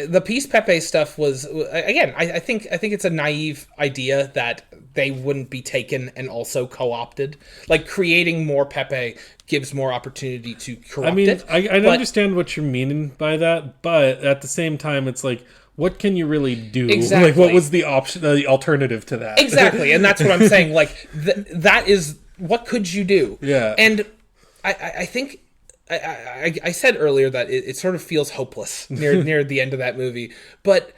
The Peace Pepe stuff was, again, I think it's a naive idea that they wouldn't be taken and also co-opted. Creating more Pepe gives more opportunity to corrupt it. I understand what you're meaning by that, but at the same time, it's what can you really do? Exactly. What was the option, the alternative to that? Exactly, and that's what I'm saying. That is, what could you do? Yeah. And I think... I said earlier that it sort of feels hopeless near the end of that movie, but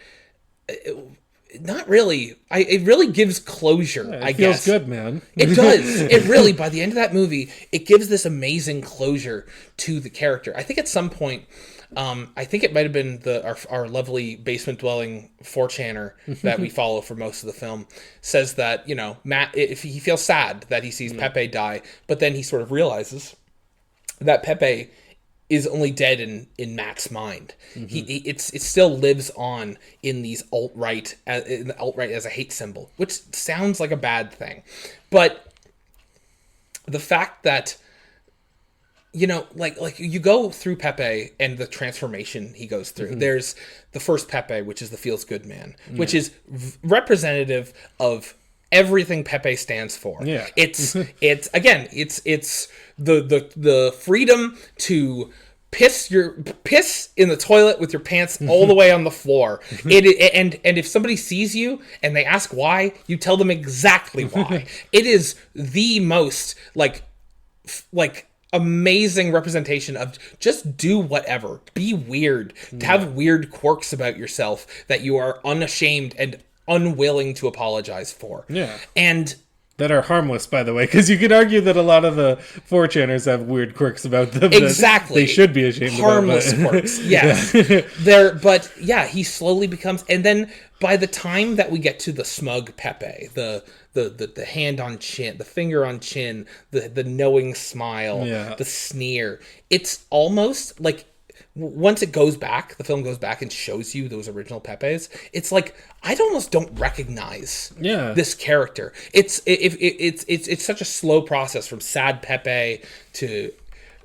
not really. It really gives closure, I guess. It feels good, man. It does. It really, by the end of that movie, it gives this amazing closure to the character. I think at some point, I think it might have been our lovely basement-dwelling 4chaner that we follow for most of the film, says that, Matt, if he feels sad that he sees Pepe die, but then he sort of realizes that Pepe is only dead in Matt's mind. It still lives on in these alt-right, in the alt-right as a hate symbol, which sounds like a bad thing. But the fact that, you know, like you go through Pepe and the transformation he goes through. There's the first Pepe, which is the feels good man, which is representative of everything Pepe stands for. Yeah. It's the freedom to piss in the toilet with your pants all the way on the floor. And if somebody sees you and they ask why, you tell them exactly why. It is the most like amazing representation of just do whatever, be weird, to have weird quirks about yourself that you are unashamed and unwilling to apologize for. Yeah. And that are harmless, by the way, because you could argue that a lot of the 4chaners have weird quirks about them. Exactly. They should be ashamed harmless about. Quirks, yes. But yeah, he slowly becomes, and then by the time that we get to the smug Pepe, the hand on chin, the finger on chin, the knowing smile, the sneer, it's almost like, once it goes back, the film goes back and shows you those original Pepes, it's like I almost don't recognize this character. It's such a slow process from sad Pepe to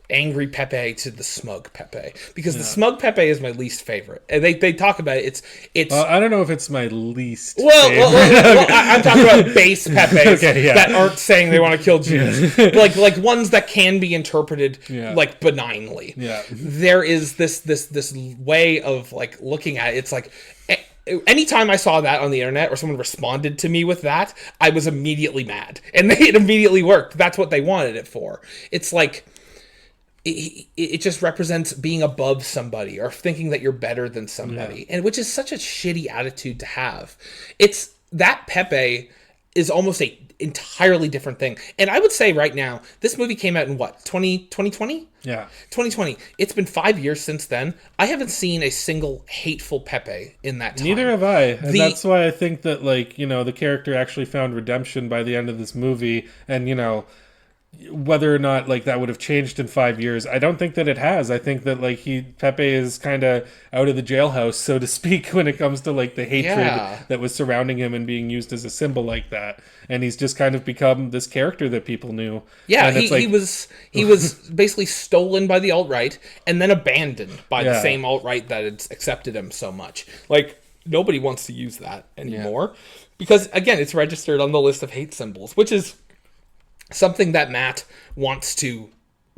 angry Pepe to the smug Pepe, because the smug Pepe is my least favorite, and they talk about it. It's I don't know if it's my least well I'm talking about base Pepes that aren't saying they want to kill Jews, like ones that can be interpreted like benignly. There is this way of like looking at it. It's like anytime I saw that on the internet or someone responded to me with that, I was immediately mad, and it immediately worked. That's what they wanted it for. It's like it just represents being above somebody or thinking that you're better than somebody, and which is such a shitty attitude to have. It's that Pepe is almost a entirely different thing. And I would say right now, this movie came out in what, 2020? Yeah. 2020. It's been 5 years since then. I haven't seen a single hateful Pepe in that time. Neither have I. And that's why I think that, like, you know, the character actually found redemption by the end of this movie. And, you know, whether or not like that would have changed in 5 years, I don't think that it has. I think that like Pepe is kind of out of the jailhouse, so to speak, when it comes to like the hatred that was surrounding him and being used as a symbol like that. And he's just kind of become this character that people knew. Yeah, he was basically stolen by the alt-right and then abandoned by the same alt-right that had accepted him so much. Like, nobody wants to use that anymore because, again, it's registered on the list of hate symbols, which is something that Matt wants to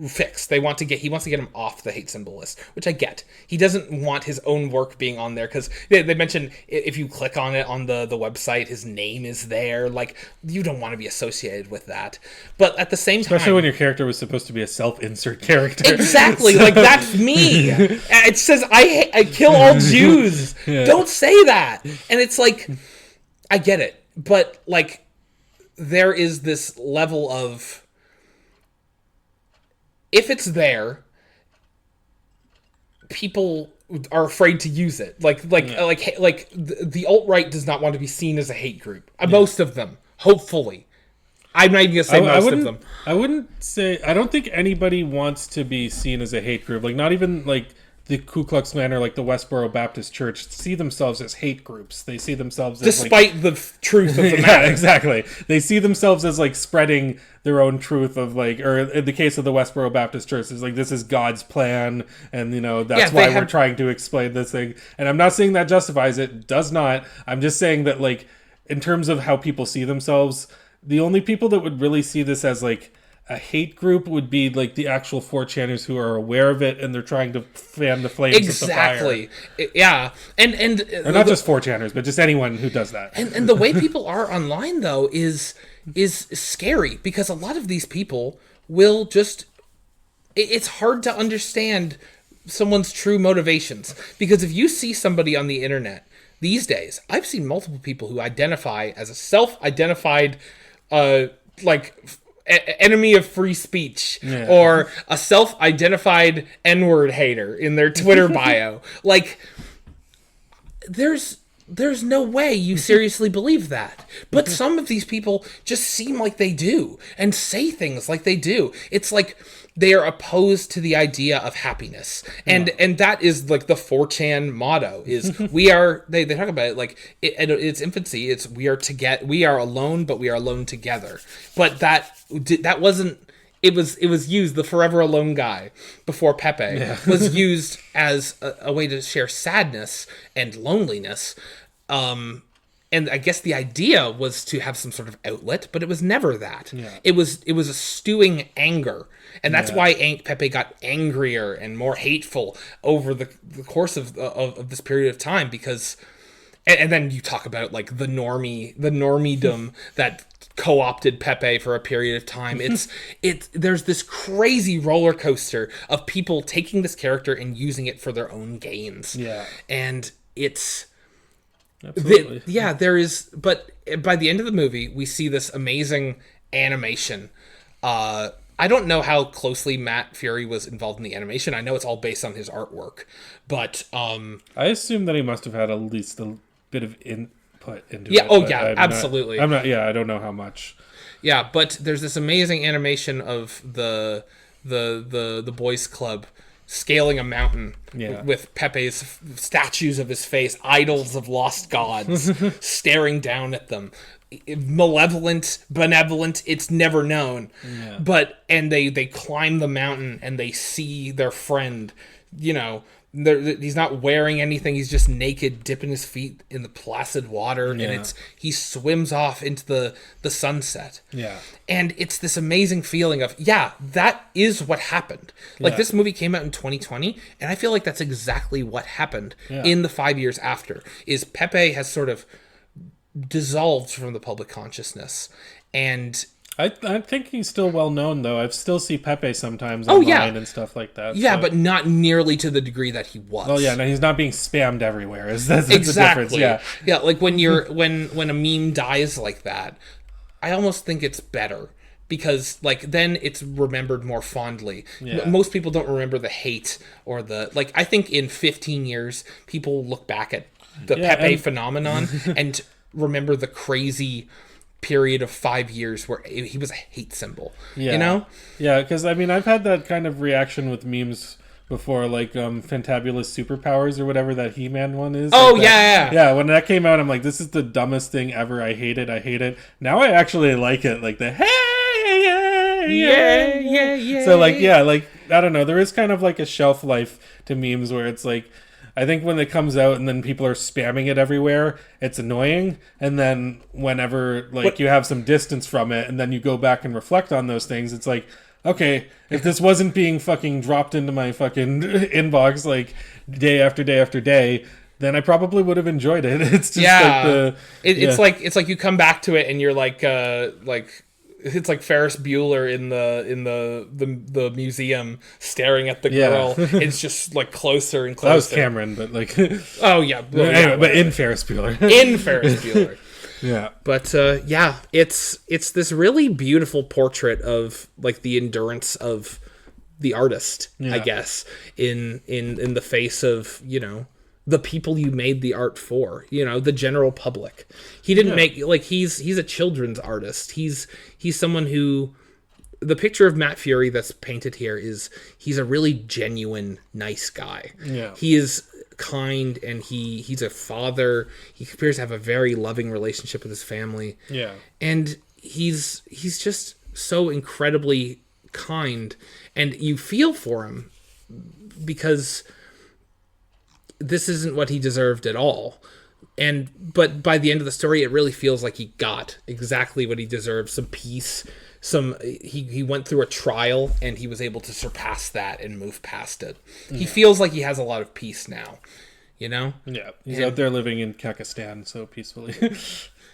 fix. He wants to get him off the hate symbol list, which I get. He doesn't want his own work being on there because they mentioned if you click on it on the website, his name is there. Like, you don't want to be associated with that. But at the same time, especially when your character was supposed to be a self-insert character. Exactly. So. Like, that's me. It says I kill all Jews. Don't say that. And it's like, I get it, but like, there is this level of, if it's there, people are afraid to use it. Like the alt-right does not want to be seen as a hate group. Most of them, hopefully. I'm not even gonna say most of them. I wouldn't say. I don't think anybody wants to be seen as a hate group. Like, not even like the Ku Klux Klan or like the Westboro Baptist Church see themselves as hate groups. They see themselves as despite the truth of the matter. Exactly. They see themselves as like spreading their own truth of like, or in the case of the Westboro Baptist Church, it's like, this is God's plan, and you know that's why we're trying to explain this thing. And I'm not saying that justifies it. It does not. I'm just saying that like, in terms of how people see themselves, the only people that would really see this as like a hate group would be like the actual 4chaners who are aware of it and they're trying to fan the flames of the fire. Exactly. Yeah. And or not just 4chaners, but just anyone who does that. And the way people are online though is scary, because a lot of these people will just, it's hard to understand someone's true motivations, because if you see somebody on the internet these days, I've seen multiple people who identify as a self-identified enemy of free speech, or a self-identified N-word hater in their Twitter bio. Like, there's no way you seriously believe that. But some of these people just seem like they do and say things like they do. It's like, they are opposed to the idea of happiness. And that is like the 4chan motto is we are, they talk about it like at its infancy, it's we are alone, but we are alone together. But that wasn't, it was used, the forever alone guy before Pepe was used as a way to share sadness and loneliness. And I guess the idea was to have some sort of outlet, but it was never that. Yeah. It was a stewing anger. And that's why Pepe got angrier and more hateful over the course of this period of time, because... And then you talk about like the normiedom that co-opted Pepe for a period of time. There's this crazy roller coaster of people taking this character and using it for their own gains. Yeah. And it's... Absolutely. There is, but by the end of the movie, we see this amazing animation. I don't know how closely Matt Fury was involved in the animation. I know it's all based on his artwork, but I assume that he must have had at least a bit of input into it. Yeah, absolutely. I don't know how much. Yeah, but there's this amazing animation of the boys club scaling a mountain with Pepe's statues of his face, idols of lost gods, staring down at them. Malevolent, benevolent, it's never known. Yeah. But, and they climb the mountain and they see their friend, he's not wearing anything, he's just naked, dipping his feet in the placid water, and he swims off into the sunset. Yeah. And it's this amazing feeling of, that is what happened. Like, this movie came out in 2020, and I feel like that's exactly what happened in the 5 years after, is Pepe has sort of dissolved from the public consciousness. And I think he's still well known, though. I still see Pepe sometimes online and stuff like that. Yeah, so. But not nearly to the degree that he was. Oh yeah, no, he's not being spammed everywhere. That's exactly the difference. Yeah. Like when you're when a meme dies like that, I almost think it's better because like then it's remembered more fondly. Yeah. Most people don't remember the hate or the like. I think in 15 years, people look back at the Pepe phenomenon and remember the crazy period of 5 years where he was a hate symbol. Yeah, because I mean I've had that kind of reaction with memes before, like Fantabulous Superpowers or whatever that He-Man one is. Yeah, when that came out I'm like, this is the dumbest thing ever. I hate it. Now I actually like it, like the yeah. So like I don't know, there is kind of like a shelf life to memes where it's like, I think when it comes out and then people are spamming it everywhere, it's annoying. And then whenever you have some distance from it and then you go back and reflect on those things, it's like, okay, if this wasn't being fucking dropped into my fucking inbox like day after day after day, then I probably would have enjoyed it. It's just it's like you come back to it and you're like it's like Ferris Bueller in the museum staring at the girl. It's just like closer and closer. That was Cameron, but like oh yeah. Well, anyway, but in Ferris Bueller. In Ferris Bueller. Yeah. But it's this really beautiful portrait of like the endurance of the artist, I guess, in the face of, the people you made the art for, the general public. He didn't make, like, he's a children's artist. He's someone who, the picture of Matt Fury that's painted here is, he's a really genuine, nice guy. Yeah. He is kind and he's a father. He appears to have a very loving relationship with his family. Yeah. And he's just so incredibly kind, and you feel for him because this isn't what he deserved at all. But by the end of the story, it really feels like he got exactly what he deserved. Some peace, he went through a trial and he was able to surpass that and move past it. Yeah. He feels like he has a lot of peace now, Yeah. He's out there living in Kekistan so peacefully.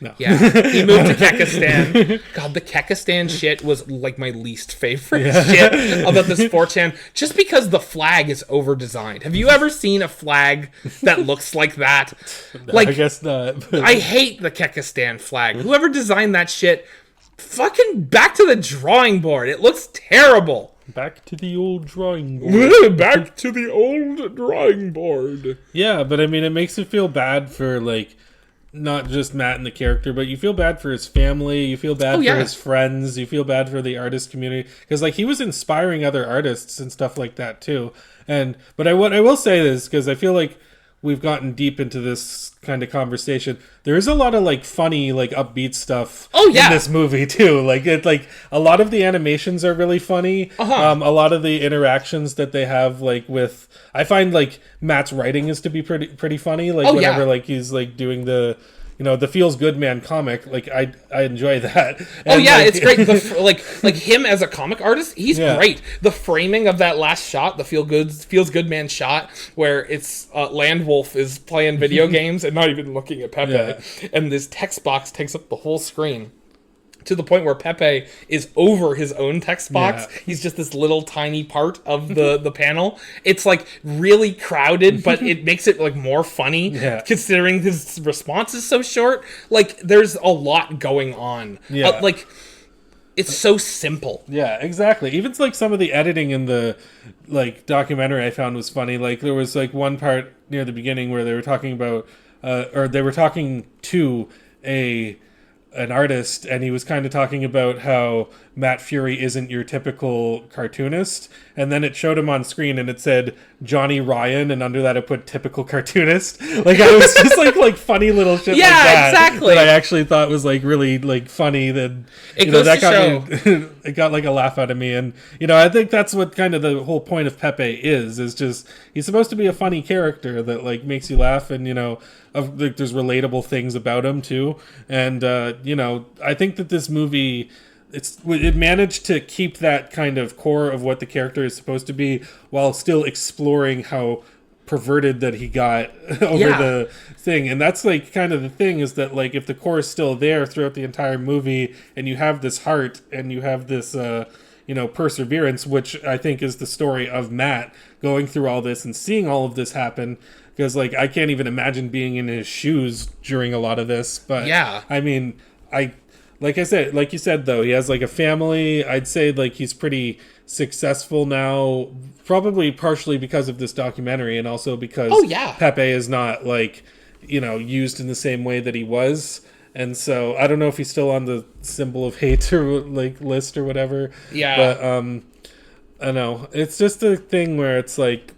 No. Yeah, he moved to Kekistan. God, the Kekistan shit was like my least favorite shit about this 4chan, just because the flag is over-designed. Have you ever seen a flag that looks like that? No, I guess not. I hate the Kekistan flag. Whoever designed that shit, fucking back to the drawing board. It looks terrible. Back to the old drawing board. Back to the old drawing board. Yeah, but I mean, it makes it feel bad for, like, not just Matt and the character, but you feel bad for his family, you feel bad for his friends, you feel bad for the artist community, because like he was inspiring other artists and stuff like that too. And but what I will say is, because I feel like we've gotten deep into this kind of conversation, there is a lot of like funny, like upbeat stuff in this movie too. Like a lot of the animations are really funny. A lot of the interactions that they have, like with, I find like Matt's writing is to be pretty funny. Like whenever like he's like doing the, you know, the Feels Good Man comic, like I enjoy that. And like, it's great. Like him as a comic artist, he's great. The framing of that last shot, the Feels Good Man shot, where it's Landwolf is playing video games and not even looking at Pepe, and this text box takes up the whole screen, to the point where Pepe is over his own text box. He's just this little tiny part of the panel. It's like really crowded, but it makes it like more funny considering his response is so short. Like there's a lot going on. Like it's so simple. Yeah, exactly. Even like some of the editing in the like documentary I found was funny. Like there was like one part near the beginning where they were talking about or they were talking to an artist, and he was kind of talking about how Matt Fury isn't your typical cartoonist, and then it showed him on screen and it said Johnny Ryan, and under that it put typical cartoonist. Like I was just like funny little shit like that. Exactly. That I actually thought was like really like funny. That it goes that to got show. me, it got like a laugh out of me, and you know I think that's what kind of the whole point of Pepe is just he's supposed to be a funny character that like makes you laugh, and you know like there's relatable things about him too, and you know I think that this movie, it managed to keep that kind of core of what the character is supposed to be while still exploring how perverted that he got over the thing. And that's like kind of the thing, is that like if the core is still there throughout the entire movie, and you have this heart and you have this you know, perseverance, which I think is the story of Matt going through all this and seeing all of this happen, because like I can't even imagine being in his shoes during a lot of this. But I mean, like I said, like you said, though, he has like a family. I'd say like he's pretty successful now, probably partially because of this documentary, and also because Pepe is not like, you know, used in the same way that he was. And so I don't know if he's still on the symbol of hate or like list or whatever. But I don't know. It's just a thing where it's like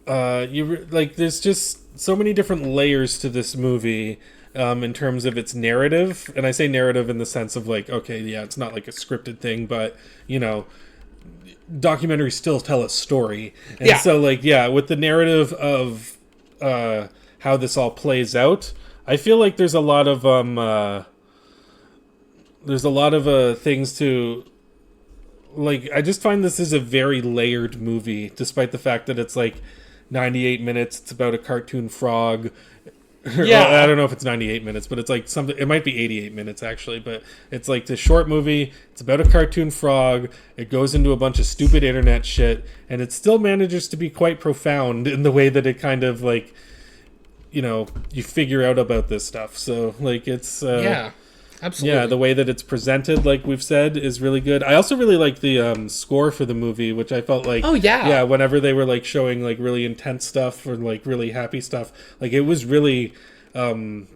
there's just so many different layers to this movie. In terms of its narrative, and I say narrative in the sense of like, okay, yeah, it's not like a scripted thing, but you know, documentaries still tell a story, and so like, with the narrative of how this all plays out, I feel like there's a lot of things to like. I just find this is a very layered movie, despite the fact that it's like 98 minutes. It's about a cartoon frog. I don't know if it's 98 minutes, but it's like something. It might be 88 minutes actually, but it's like this short movie. It's about a cartoon frog. It goes into a bunch of stupid internet shit, and it still manages to be quite profound in the way that it kind of like, you know, you figure out about this stuff. So like it's absolutely. Yeah, the way that it's presented, like we've said, is really good. I also really like the score for the movie, which I felt like, whenever they were like showing like really intense stuff or like really happy stuff, like it was really, you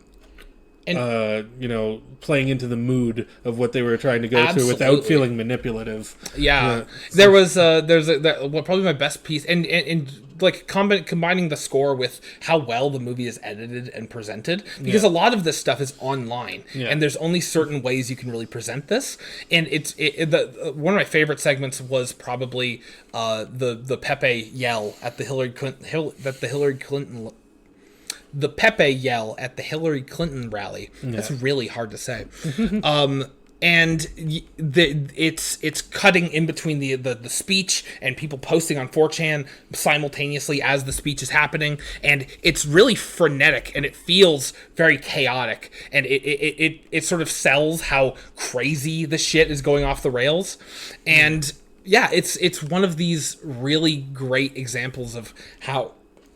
know, playing into the mood of what they were trying to go through without feeling manipulative. There was probably my best piece, and like combining the score with how well the movie is edited and presented, because a lot of this stuff is online, and there's only certain ways you can really present this. And one of my favorite segments was probably the Pepe yell at the the Pepe yell at the Hillary Clinton rally. That's really hard to say. And it's cutting in between the speech and people posting on 4chan simultaneously as the speech is happening, and it's really frenetic and it feels very chaotic, and it sort of sells how crazy the shit is going off the rails. And it's one of these really great examples of how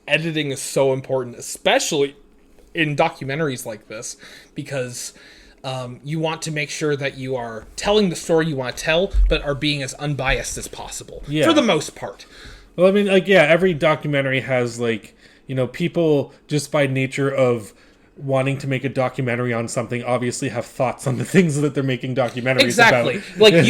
editing is so important, especially in documentaries like this, because you want to make sure that you are telling the story you want to tell, but are being as unbiased as possible for the most part. Well, I mean, like, every documentary has like, people just by nature of wanting to make a documentary on something obviously have thoughts on the things that they're making documentaries about. Like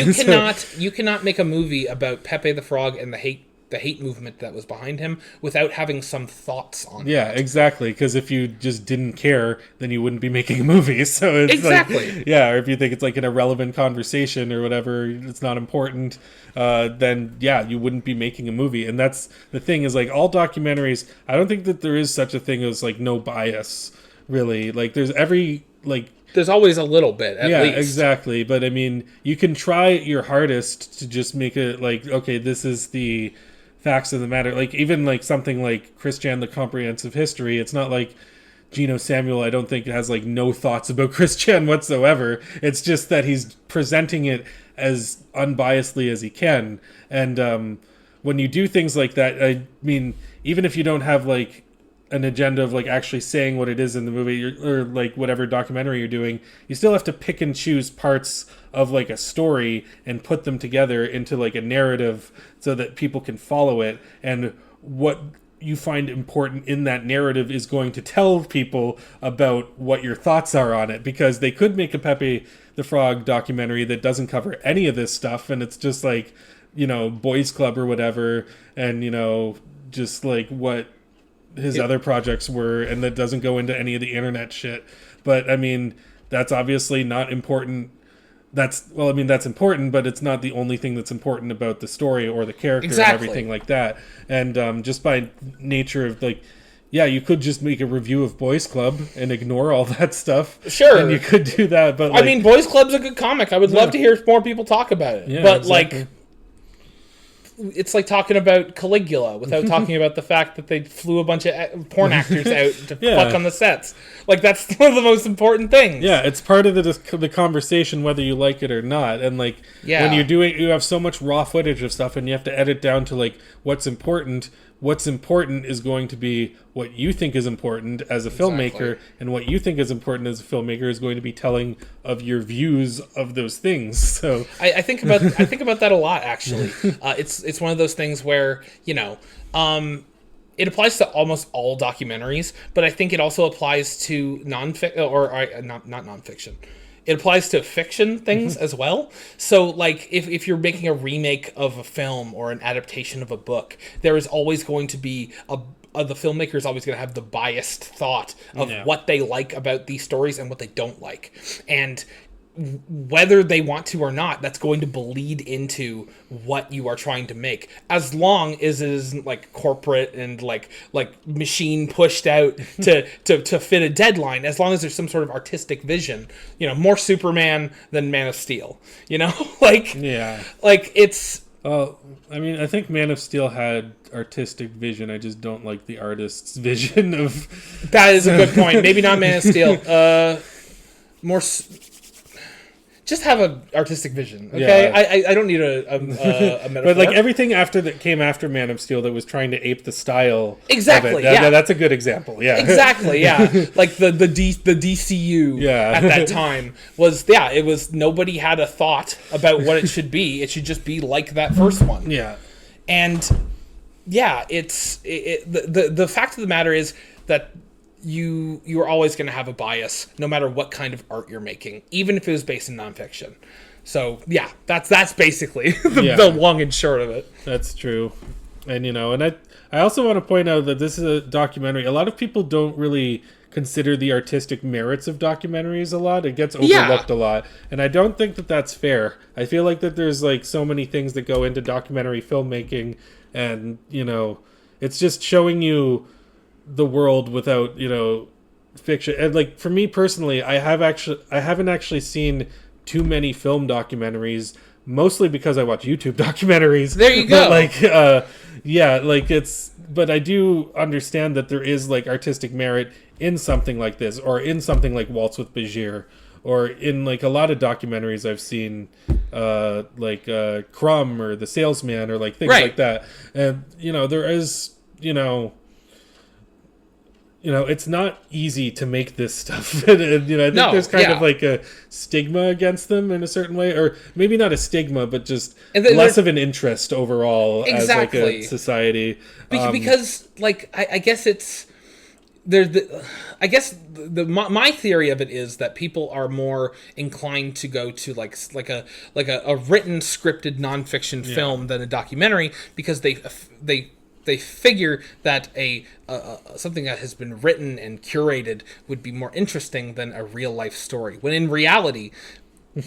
you cannot make a movie about Pepe the Frog and the hate movement that was behind him without having some thoughts on it. Yeah, exactly. Because if you just didn't care, then you wouldn't be making a movie. So it's exactly. Or if you think it's like an irrelevant conversation or whatever, it's not important, then you wouldn't be making a movie. And that's the thing is like all documentaries. I don't think that there is such a thing as like no bias. Really, like there's there's always a little bit at least. Exactly. But I mean, you can try your hardest to just make it like, okay, this is the facts of the matter. Like even like something like Christian the Comprehensive History, it's not like Gino Samuel, I don't think, has like no thoughts about Christian whatsoever. It's just that he's presenting it as unbiasedly as he can. And when you do things like that, I mean, even if you don't have like an agenda of like actually saying what it is in the movie or like whatever documentary you're doing, you still have to pick and choose parts of like a story and put them together into like a narrative so that people can follow it. And what you find important in that narrative is going to tell people about what your thoughts are on it, because they could make a Pepe the Frog documentary that doesn't cover any of this stuff and it's just like, boys club or whatever, and just like what his other projects were, and that doesn't go into any of the internet shit. But I mean, that's obviously not important. That's important, but it's not the only thing that's important about the story or the character and everything like that. And just by nature of like, you could just make a review of Boys Club and ignore all that stuff. Sure. And you could do that, but I mean, Boys Club's a good comic. I would love to hear more people talk about it. Yeah, but exactly. it's like talking about Caligula without talking about the fact that they flew a bunch of porn actors out to fuck on the sets. Like, that's one of the most important things. Yeah, it's part of the conversation whether you like it or not. And like when you have so much raw footage of stuff and you have to edit down to like what's important is going to be what you think is important as a filmmaker, and what you think is important as a filmmaker is going to be telling of your views of those things. So I think about that a lot, actually. It's one of those things where it applies to almost all documentaries, but I think it also applies to not nonfiction. It applies to fiction things as well. So, like, if you're making a remake of a film or an adaptation of a book, there is always going to be the filmmaker is always going to have the biased thought of what they like about these stories and what they don't like. And whether they want to or not, that's going to bleed into what you are trying to make, as long as it isn't like corporate and like machine pushed out to fit a deadline. As long as there's some sort of artistic vision, more Superman than Man of Steel, like it's I mean, I think Man of Steel had artistic vision. I just don't like the artist's vision of that. Is a good point. Maybe not Man of Steel. Just have an artistic vision, okay? Yeah. I don't need a metaphor. But like everything that came after Man of Steel that was trying to ape the style. Exactly. Of it, that's a good example. Yeah. Exactly. Yeah. Like the DCU at that time was it was, nobody had a thought about what it should be. It should just be like that first one. Yeah. And the fact of the matter is that you're always going to have a bias no matter what kind of art you're making, even if it was based in nonfiction. So that's basically the long and short of it. That's true. And and I also want to point out that this is a documentary. A lot of people don't really consider the artistic merits of documentaries a lot. It gets overlooked a lot, and I don't think that that's fair. I feel like that there's like so many things that go into documentary filmmaking, and it's just showing you the world without fiction. And like for me personally, I haven't actually seen too many film documentaries, mostly because I watch YouTube documentaries. There you go. But I do understand that there is like artistic merit in something like this, or in something like Waltz with Bashir, or in like a lot of documentaries I've seen, Crumb or The Salesman, or like things like that. And there is it's not easy to make this stuff. And, I think there's kind of like a stigma against them in a certain way, or maybe not a stigma, but just less of an interest overall as like a society. Because like, I guess it's I guess my theory of it is that people are more inclined to go to like a written scripted nonfiction film than a documentary, because they figure that a something that has been written and curated would be more interesting than a real life story, when in reality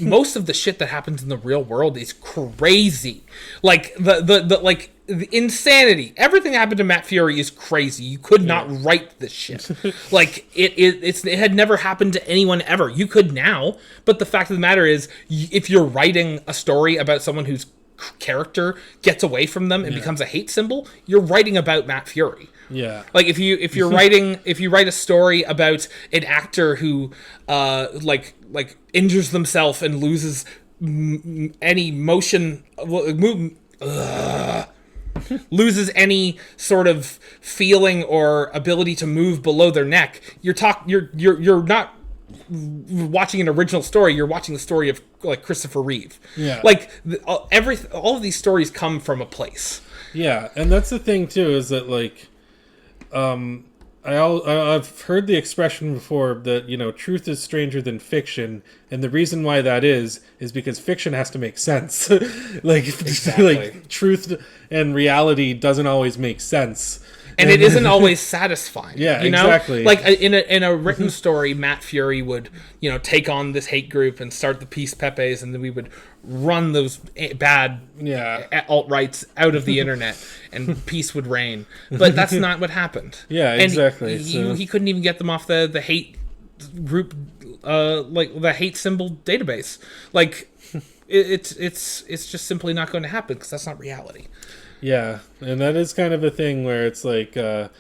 most of the shit that happens in the real world is crazy. Like the insanity. Everything that happened to Matt Fury is crazy. You could not write this shit. Like it had never happened to anyone ever. You could now, but the fact of the matter is, if you're writing a story about someone whose character gets away from them and becomes a hate symbol, you're writing about Matt Fury. Yeah. Like if you write a story about an actor who like injures themselves and loses any motion, loses any sort of feeling or ability to move below their neck, you're not watching an original story. You're watching the story of like Christopher Reeve. Yeah. Like all of these stories come from a place. Yeah, and that's the thing too, is that like, I've heard the expression before that, you know, truth is stranger than fiction, and the reason why that is because fiction has to make sense. Like truth and reality doesn't always make sense. And it isn't always satisfying. Yeah, you know? exactly. Like in a written story, Matt Fury would, you know, take on this hate group and start the Peace Pepes, and then we would run those bad alt-rights out of the internet, and peace would reign. But that's not what happened. Yeah, exactly. And he couldn't even get them off the hate group, like the hate symbol database. Like it's just simply not going to happen, because that's not reality. Yeah, and that is kind of a thing where it's like, you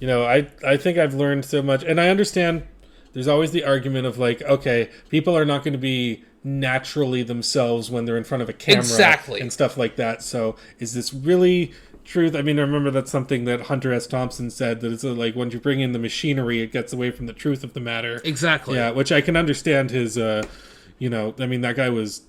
know, I think I've learned so much, and I understand there's always the argument of like, okay, people are not going to be naturally themselves when they're in front of a camera and stuff like that. So is this really truth? I mean, I remember that's something that Hunter S. Thompson said, that it's like when you bring in the machinery, it gets away from the truth of the matter. Exactly. Yeah, which I can understand his, you know, I mean, that guy was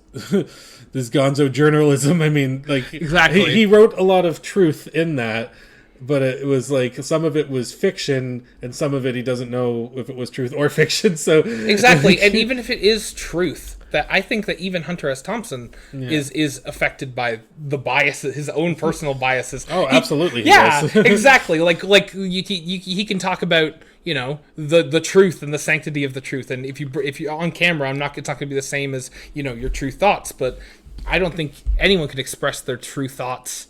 this gonzo journalism. I mean, like, exactly. He wrote a lot of truth in that, but it was like some of it was fiction, and some of it he doesn't know if it was truth or fiction. So exactly, and even if it is truth, that I think that even Hunter S. Thompson is affected by the biases, his own personal biases. Oh, absolutely. Exactly. Like he can talk about, you know, the truth and the sanctity of the truth, and if you're on camera, it's not going to be the same as, you know, your true thoughts. But I don't think anyone can express their true thoughts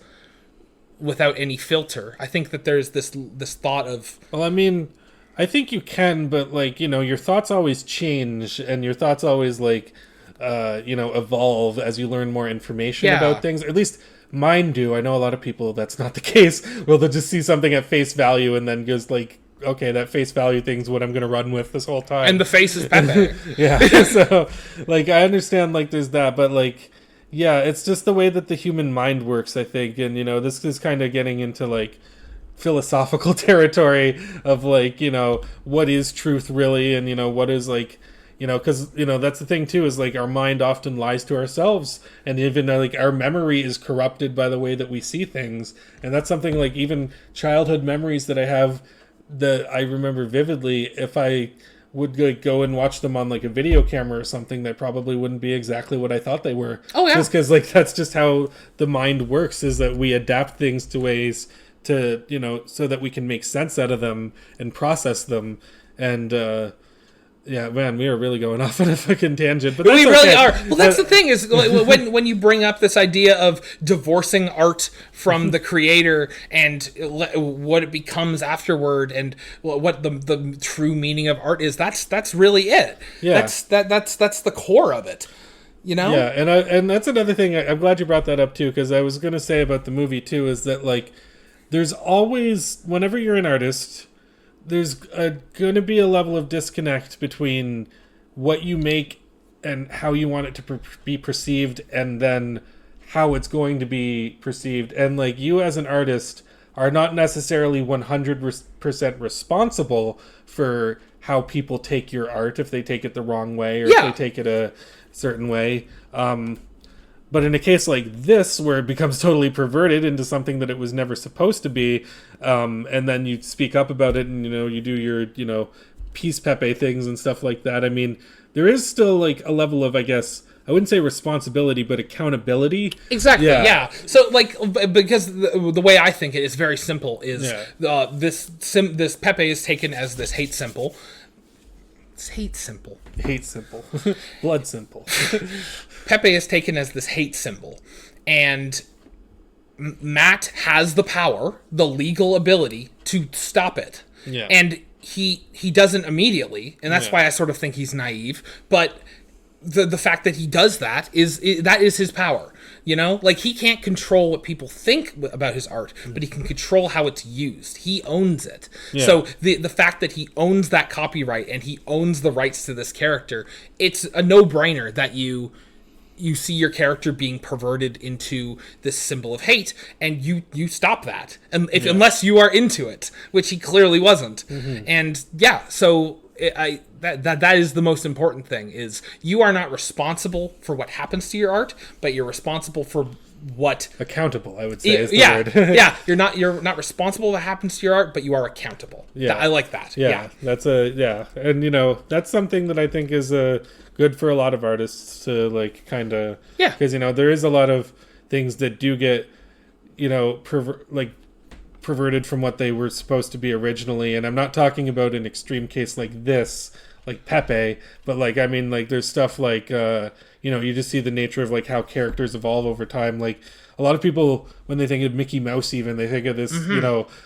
without any filter. I think that there's this thought of, well, I mean, I think you can, but like, you know, your thoughts always change, and your thoughts always like, you know, evolve as you learn more information about things. Or at least mine do. I know a lot of people that's not the case. Well, they'll just see something at face value and then just like, okay, that face value thing's what I'm going to run with this whole time. And the face is Pepe. Yeah. So like, I understand like there's that, but like, yeah, it's just the way that the human mind works, I think. And, you know, this is kind of getting into like philosophical territory of like, you know, what is truth really? And, you know, what is like, you know, because, you know, that's the thing too, is like our mind often lies to ourselves, and even like our memory is corrupted by the way that we see things. And that's something like even childhood memories that I have that I remember vividly, if I would like go and watch them on like a video camera or something, that probably wouldn't be exactly what I thought they were. Oh yeah. Just because like that's just how the mind works, is that we adapt things to ways to, you know, so that we can make sense out of them and process them. And yeah, man, we are really going off on a fucking tangent, but we really are. Well, that's the thing, is when you bring up this idea of divorcing art from the creator and what it becomes afterward, and what the true meaning of art is, that's really it. Yeah, that's the core of it. You know? Yeah, and that's another thing. I'm glad you brought that up too, because I was going to say about the movie too, is that like there's always, whenever you're an artist, there's going to be a level of disconnect between what you make and how you want it to be perceived, and then how it's going to be perceived. And like, you as an artist are not necessarily 100% responsible for how people take your art, if they take it the wrong way, or if they take it a certain way. But in a case like this, where it becomes totally perverted into something that it was never supposed to be, and then you speak up about it, and you do your peace Pepe things and stuff like that. I mean, there is still like a level of, I guess, I wouldn't say responsibility, but accountability. Exactly. Yeah. So, like, because the way I think it is very simple. Is this Pepe is taken as this hate symbol. It's hate symbol. Hate symbol. Blood symbol. Pepe is taken as this hate symbol, and Matt has the power, the legal ability to stop it. Yeah. And he doesn't immediately, and that's why I sort of think he's naive. But the fact that he does that is his power. Like, he can't control what people think about his art, but he can control how it's used. He owns it. Yeah. So the fact that he owns that copyright and he owns the rights to this character, it's a no-brainer that you see your character being perverted into this symbol of hate, and you stop that, and unless you are into it, which he clearly wasn't. And so that is the most important thing, is you are not responsible for what happens to your art, but you're responsible for what accountable, I would say, is the word. You're not responsible for what happens to your art, but you are accountable. I like that. That's and that's something that I think is good for a lot of artists to like kind of because there is a lot of things that do get perverted from what they were supposed to be originally, and I'm not talking about an extreme case like this, like Pepe, but like I mean, like there's stuff like you just see the nature of like how characters evolve over time. Like a lot of people, when they think of Mickey Mouse, even they think of this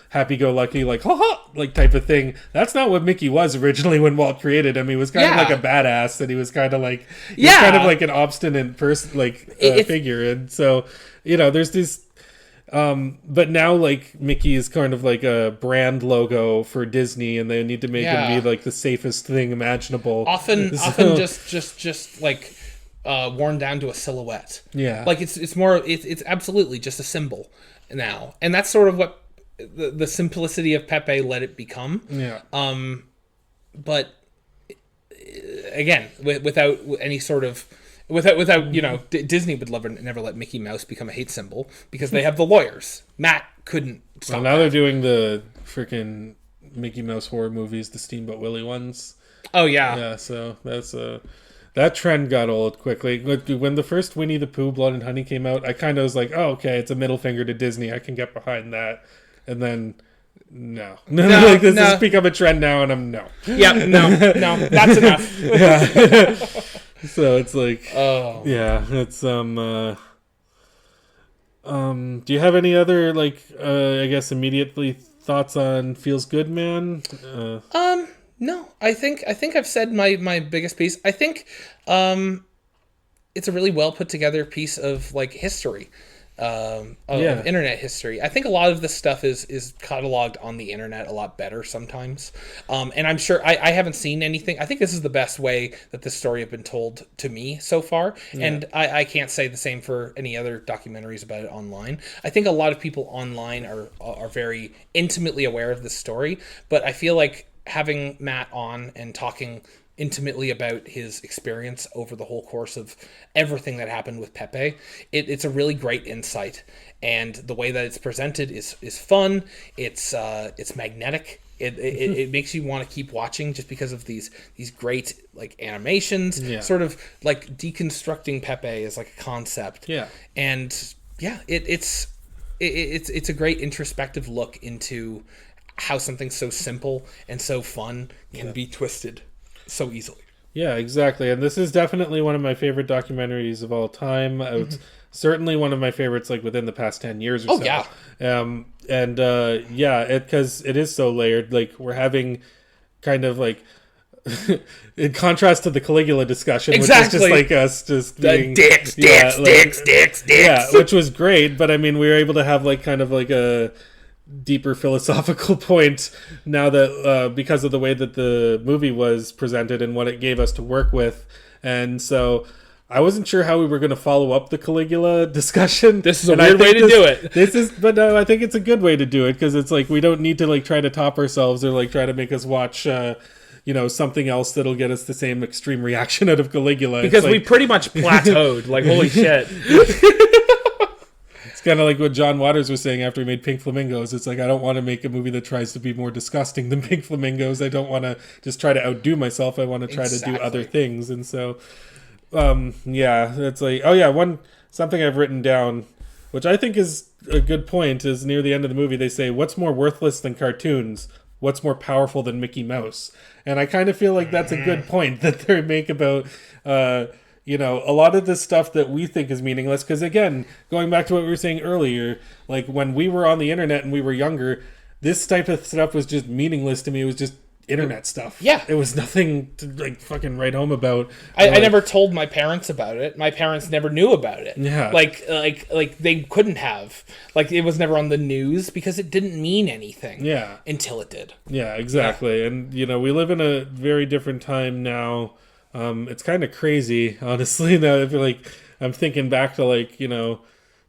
happy-go-lucky like ha ha like type of thing. That's not what Mickey was originally when Walt created him. He was kind of like a badass, and he was kind of like kind of like an obstinate person, like figure. And so there's this. But now, like, Mickey is kind of like a brand logo for Disney, and they need to make him be like the safest thing imaginable. Often just like worn down to a silhouette. Yeah, like it's absolutely just a symbol now, and that's sort of what the simplicity of Pepe let it become. Yeah. But again, without any sort of. Without Disney would never let Mickey Mouse become a hate symbol because they have the lawyers. Matt couldn't stop. Well, now they're doing the freaking Mickey Mouse horror movies, the Steamboat Willie ones. Oh yeah, yeah. So that's that trend got old quickly. When the first Winnie the Pooh, Blood and Honey came out, I kind of was like, oh okay, it's a middle finger to Disney. I can get behind that. And then no, like this has become a trend now, and I'm no. Yeah, no, that's enough. Yeah. So it's like, it's do you have any other like I guess immediately thoughts on Feels Good Man? No, I think I've said my biggest piece. I think it's a really well put together piece of like history. Of internet history. I think a lot of this stuff is cataloged on the internet a lot better sometimes. And I'm sure I haven't seen anything. I think this is the best way that this story has been told to me so far. Yeah. And I can't say the same for any other documentaries about it online. I think a lot of people online are very intimately aware of this story, but I feel like having Matt on and talking intimately about his experience over the whole course of everything that happened with Pepe, it's a really great insight, and the way that it's presented is fun. It's magnetic. It makes you want to keep watching just because of these great like animations, sort of like deconstructing Pepe as like a concept. And it's a great introspective look into how something so simple and so fun can be twisted so easily. Yeah, exactly. And this is definitely one of my favorite documentaries of all time. It's certainly one of my favorites like within the past 10 years or so. Because it is so layered. Like we're having kind of like in contrast to the Caligula discussion, which is just like us just being dicks. Yeah, which was great, but I mean we were able to have like kind of like a deeper philosophical point now that because of the way that the movie was presented and what it gave us to work with. And so I wasn't sure how we were going to follow up the Caligula discussion. This is a weird way to do it. But no, I think it's a good way to do it, because it's like we don't need to like try to top ourselves or like try to make us watch something else that'll get us the same extreme reaction out of Caligula. Because we pretty much plateaued. Like, holy shit. It's kind of like what John Waters was saying after he made Pink Flamingos. It's like, I don't want to make a movie that tries to be more disgusting than Pink Flamingos. I don't want to just try to outdo myself. I want to try to do other things. And so, it's like, something I've written down, which I think is a good point, is near the end of the movie, they say, what's more worthless than cartoons? What's more powerful than Mickey Mouse? And I kind of feel like that's a good point that they make about, a lot of the stuff that we think is meaningless. Because again, going back to what we were saying earlier, like when we were on the internet and we were younger, this type of stuff was just meaningless to me. It was just internet stuff. Yeah. It was nothing to like fucking write home about. I never told my parents about it. My parents never knew about it. Yeah. Like they couldn't have. Like, it was never on the news because it didn't mean anything. Yeah. Until it did. Yeah, exactly. Yeah. And, we live in a very different time now. It's kind of crazy, honestly. Now I feel like I'm thinking back to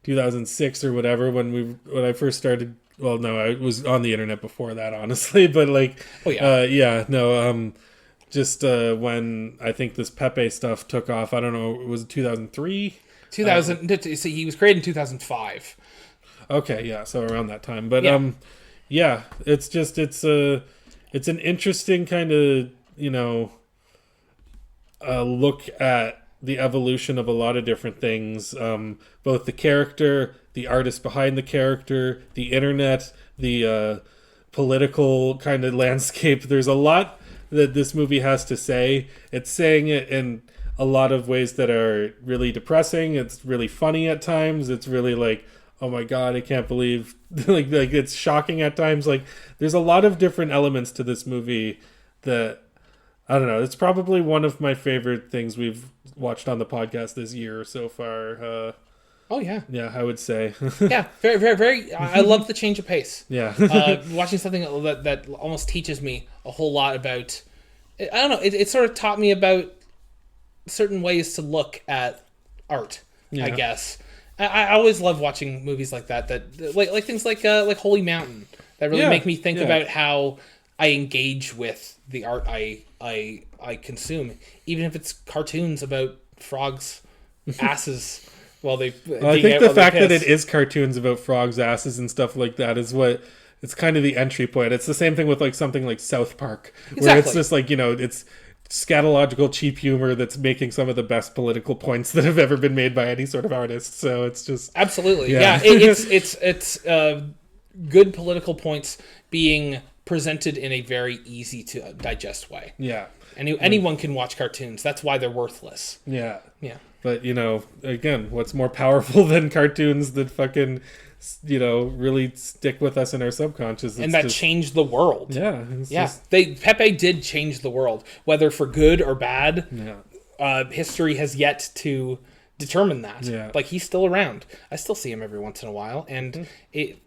2006 or whatever when I first started. Well, no, I was on the internet before that, honestly. But when I think this Pepe stuff took off, I don't know, was it 2003? 2000. So he was created in 2005. Okay, yeah, so around that time. But it's an interesting kind of look at the evolution of a lot of different things, both the character, the artist behind the character, the internet, the political kind of landscape. There's a lot that this movie has to say. It's saying it in a lot of ways that are really depressing. It's really funny at times. It's really like, oh my god, I can't believe like it's shocking at times. Like, there's a lot of different elements to this movie that, I don't know, it's probably one of my favorite things we've watched on the podcast this year so far. Yeah, I would say. Yeah, very, very, very. I love the change of pace. Yeah. Watching something that almost teaches me a whole lot about, I don't know, it sort of taught me about certain ways to look at art, I guess. I always love watching movies like that like things like Holy Mountain, that really make me think about how I engage with the art I consume, even if it's cartoons about frogs' asses. I think the fact that it is cartoons about frogs' asses and stuff like that is what it's kind of the entry point. It's the same thing with like something like South Park, where it's just like it's scatological cheap humor that's making some of the best political points that have ever been made by any sort of artist. So it's just absolutely it's good political points being presented in a very easy to digest way. Yeah. Anyone can watch cartoons. That's why they're worthless. Yeah. Yeah. But, again, what's more powerful than cartoons that fucking, really stick with us in our subconscious? And that changed the world. Yeah. Pepe did change the world, whether for good or bad. Yeah. History has yet to determine that. Yeah. Like, he's still around. I still see him every once in a while. And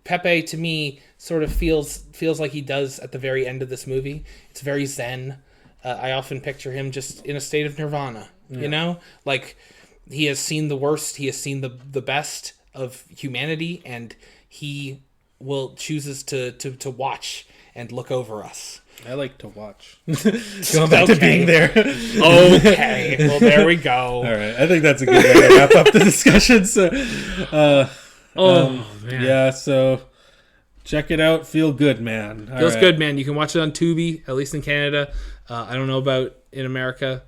Pepe, to me, sort of feels like he does at the very end of this movie. It's very zen. I often picture him just in a state of nirvana, like he has seen the worst, he has seen the best of humanity, and he chooses to watch and look over us. I like to watch. Going back to being there. Okay, well, there we go. All right, I think that's a good way to wrap up the discussion. So, man. Yeah, so check it out. Feel good, man. Feels good, man. You can watch it on Tubi, at least in Canada. I don't know about in America.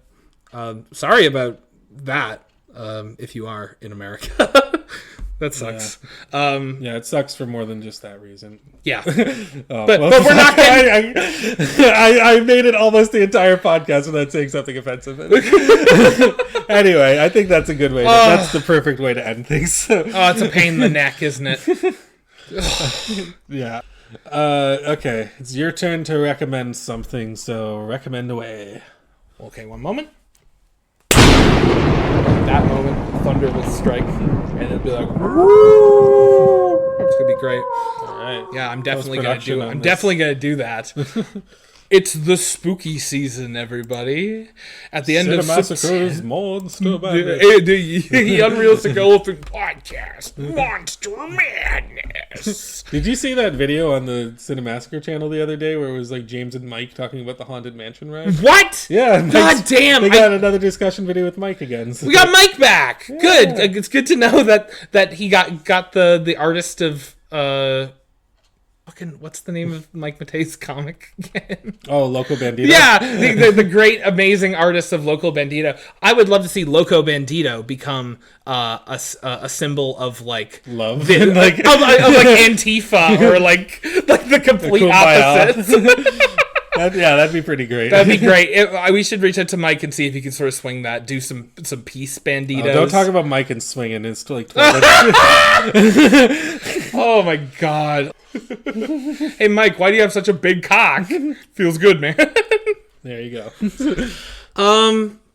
Sorry about that, if you are in America. That sucks. Yeah, it sucks for more than just that reason. Yeah. But we're not getting... I made it almost the entire podcast without saying something offensive. Anyway, I think that's a good way. That's the perfect way to end things. It's a pain in the neck, isn't it? Yeah. Okay, it's your turn to recommend something, so recommend away. Okay, one moment. That moment, thunder will strike, and it'll be like, woo! It's gonna be great. All right. Yeah, I'm definitely gonna do that. It's the spooky season, everybody. At the end of Cinemassacre's Monster Madness. the Unrealistic Elephant Podcast, Monster Madness. Did you see that video on the Cinemassacre channel the other day where it was like James and Mike talking about the Haunted Mansion ride? What? Yeah. God damn. They got another discussion video with Mike again. So. We got Mike back. Yeah. Good. It's good to know that he got the artist of what's the name of Mike Matei's comic again? Oh, Loco Bandito. Yeah, the great, amazing artist of Loco Bandito. I would love to see Loco Bandito become a symbol of like love, of like Antifa or like the complete opposite. That'd be pretty great. That'd be great. We should reach out to Mike and see if he can sort of swing that. Do some peace banditos. Don't talk about Mike and swinging. It's still like 12. Oh my god. Hey Mike, why do you have such a big cock? Feels good, man. There you go.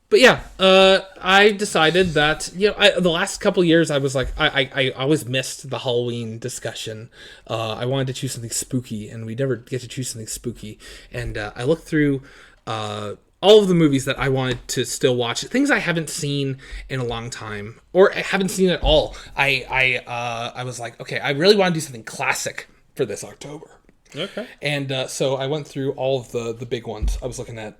But yeah, I decided that the last couple years I was like I always missed the Halloween discussion. I wanted to choose something spooky, and we never get to choose something spooky. And I looked through all of the movies that I wanted to still watch, things I haven't seen in a long time or I haven't seen at all. I was like, okay, I really want to do something classic for this October. Okay. And so I went through all of the big ones. I was looking at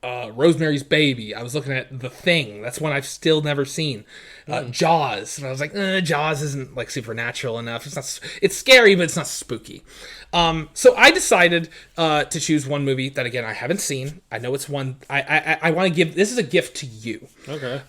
Rosemary's Baby. I was looking at The Thing. That's one I've still never seen. Jaws. And I was like, Jaws isn't like supernatural enough. It's scary, but it's not spooky. So I decided to choose one movie that, again, I haven't seen. I know it's one I want to give. This is a gift to you. Okay.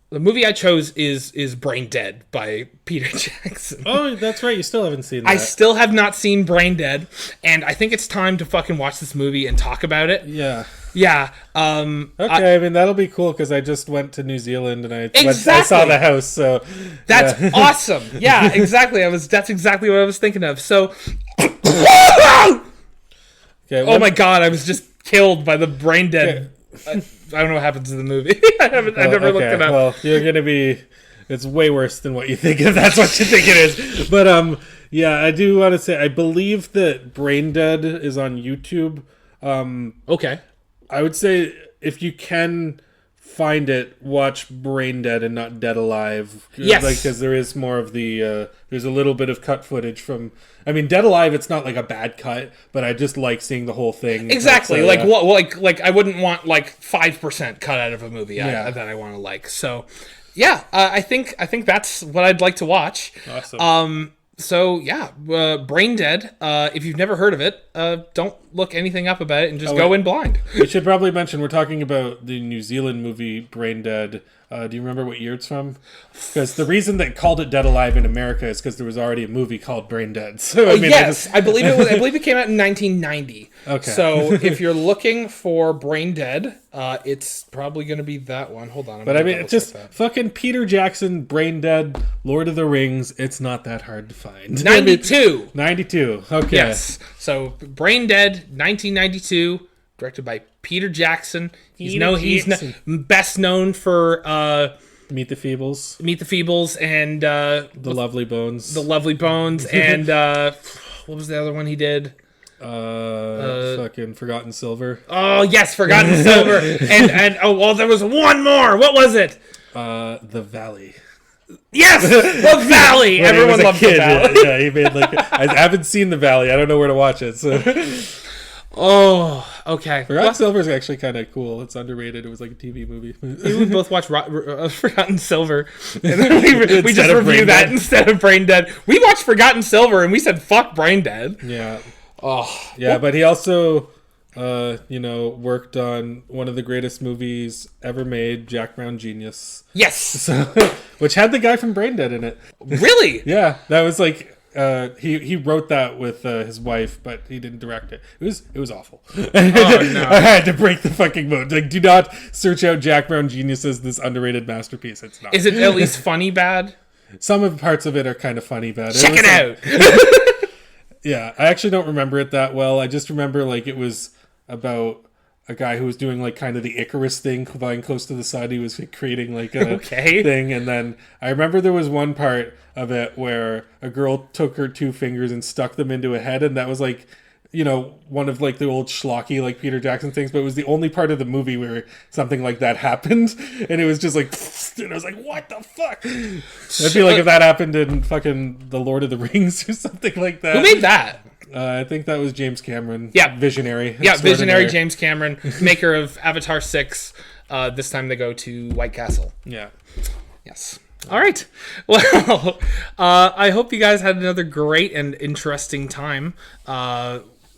The movie I chose is Brain Dead by Peter Jackson. Oh, that's right. You still haven't seen that. I still have not seen Brain Dead, and I think it's time to fucking watch this movie and talk about it. Yeah. Yeah. Okay, I mean, that'll be cool because I just went to New Zealand and I saw the house, so... That's awesome. Yeah, exactly. That's exactly what I was thinking of. So... Oh my god, I was just killed by the Brain Dead... Okay. I don't know what happens in the movie. I've never looked it up. Well, you're going to be... It's way worse than what you think, if that's what you think it is. But, yeah, I do want to say, I believe that Brain Dead is on YouTube. Okay. I would say if you can find it, watch Brain Dead and not Dead Alive. Yes. Because there is more of the... there's a little bit of cut footage from... I mean, Dead Alive, it's not like a bad cut, but I just like seeing the whole thing. Exactly. Like I wouldn't want like 5% cut out of a movie that I want to like. So, yeah, I think that's what I'd like to watch. Awesome. So yeah, Brain Dead. If you've never heard of it, don't look anything up about it and just go in blind. We should probably mention we're talking about the New Zealand movie Brain Dead. Do you remember what year it's from? Because the reason they called it Dead Alive in America is because there was already a movie called Brain Dead. So I mean, I believe it came out in 1990. Okay. So if you're looking for Brain Dead, it's probably going to be that one. Hold on. But I mean, it's just fucking Peter Jackson, Brain Dead, Lord of the Rings. It's not that hard to find. 92. 92. Okay. Yes. So Brain Dead, 1992, directed by Peter Jackson. He's best known for Meet the Feebles. Meet the Feebles and The Lovely Bones. The Lovely Bones and what was the other one he did? Fucking Forgotten Silver. Oh yes, Forgotten Silver. and there was one more. What was it? The Valley. Yes, The Valley. Everyone loved The Valley. Yeah, he made I haven't seen The Valley. I don't know where to watch it. So. Oh, okay. Forgotten Silver is actually kind of cool. It's underrated. It was like a TV movie. We both watched Forgotten Silver, and then we just reviewed that instead of Brain Dead. We watched Forgotten Silver, and we said, fuck Brain Dead. Yeah. Oh. Yeah, but he also, worked on one of the greatest movies ever made, Jack Brown Genius. Yes! So, which had the guy from Brain Dead in it. Really? Yeah, that was like... he wrote that with his wife, but he didn't direct it. It was awful. Oh, no. I had to break the fucking mood. Like, do not search out Jack Brown Genius as this underrated masterpiece. It's not. Is it at least funny bad? Some of the parts of it are kind of funny bad. Check it out. Yeah, I actually don't remember it that well. I just remember like it was about a guy who was doing like kind of the Icarus thing, flying close to the sun. He was creating like a thing, and then I remember there was one part of it where a girl took her two fingers and stuck them into a head, and that was like one of like the old schlocky like Peter Jackson things, but it was the only part of the movie where something like that happened, and it was just like, and I was like, what the fuck? I feel like if that happened in fucking The Lord of the Rings or something like that. Who made that? I think that was James Cameron. Yeah. Visionary. Yeah, visionary James Cameron, maker of Avatar 6. This time they go to White Castle. Yeah. Yes. All right. Well, I hope you guys had another great and interesting time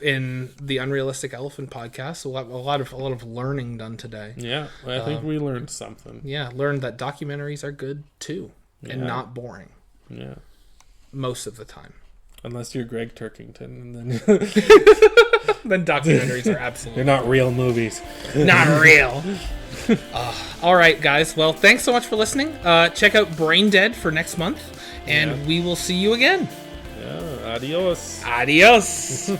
in the Unrealistic Elephant podcast. A lot of learning done today. Yeah, I think we learned something. Yeah, learned that documentaries are good too, and not boring. Yeah. Most of the time. Unless you're Greg Turkington, and then then documentaries are absolutely they're not real movies. not real. All right, guys. Well, thanks so much for listening. Check out Brain Dead for next month, and we will see you again. Yeah, adios. Adios.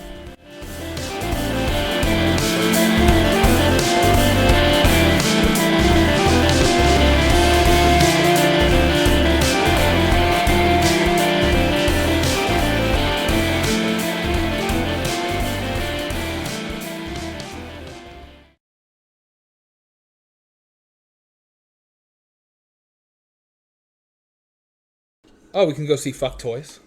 Oh, we can go see Fuck Toys.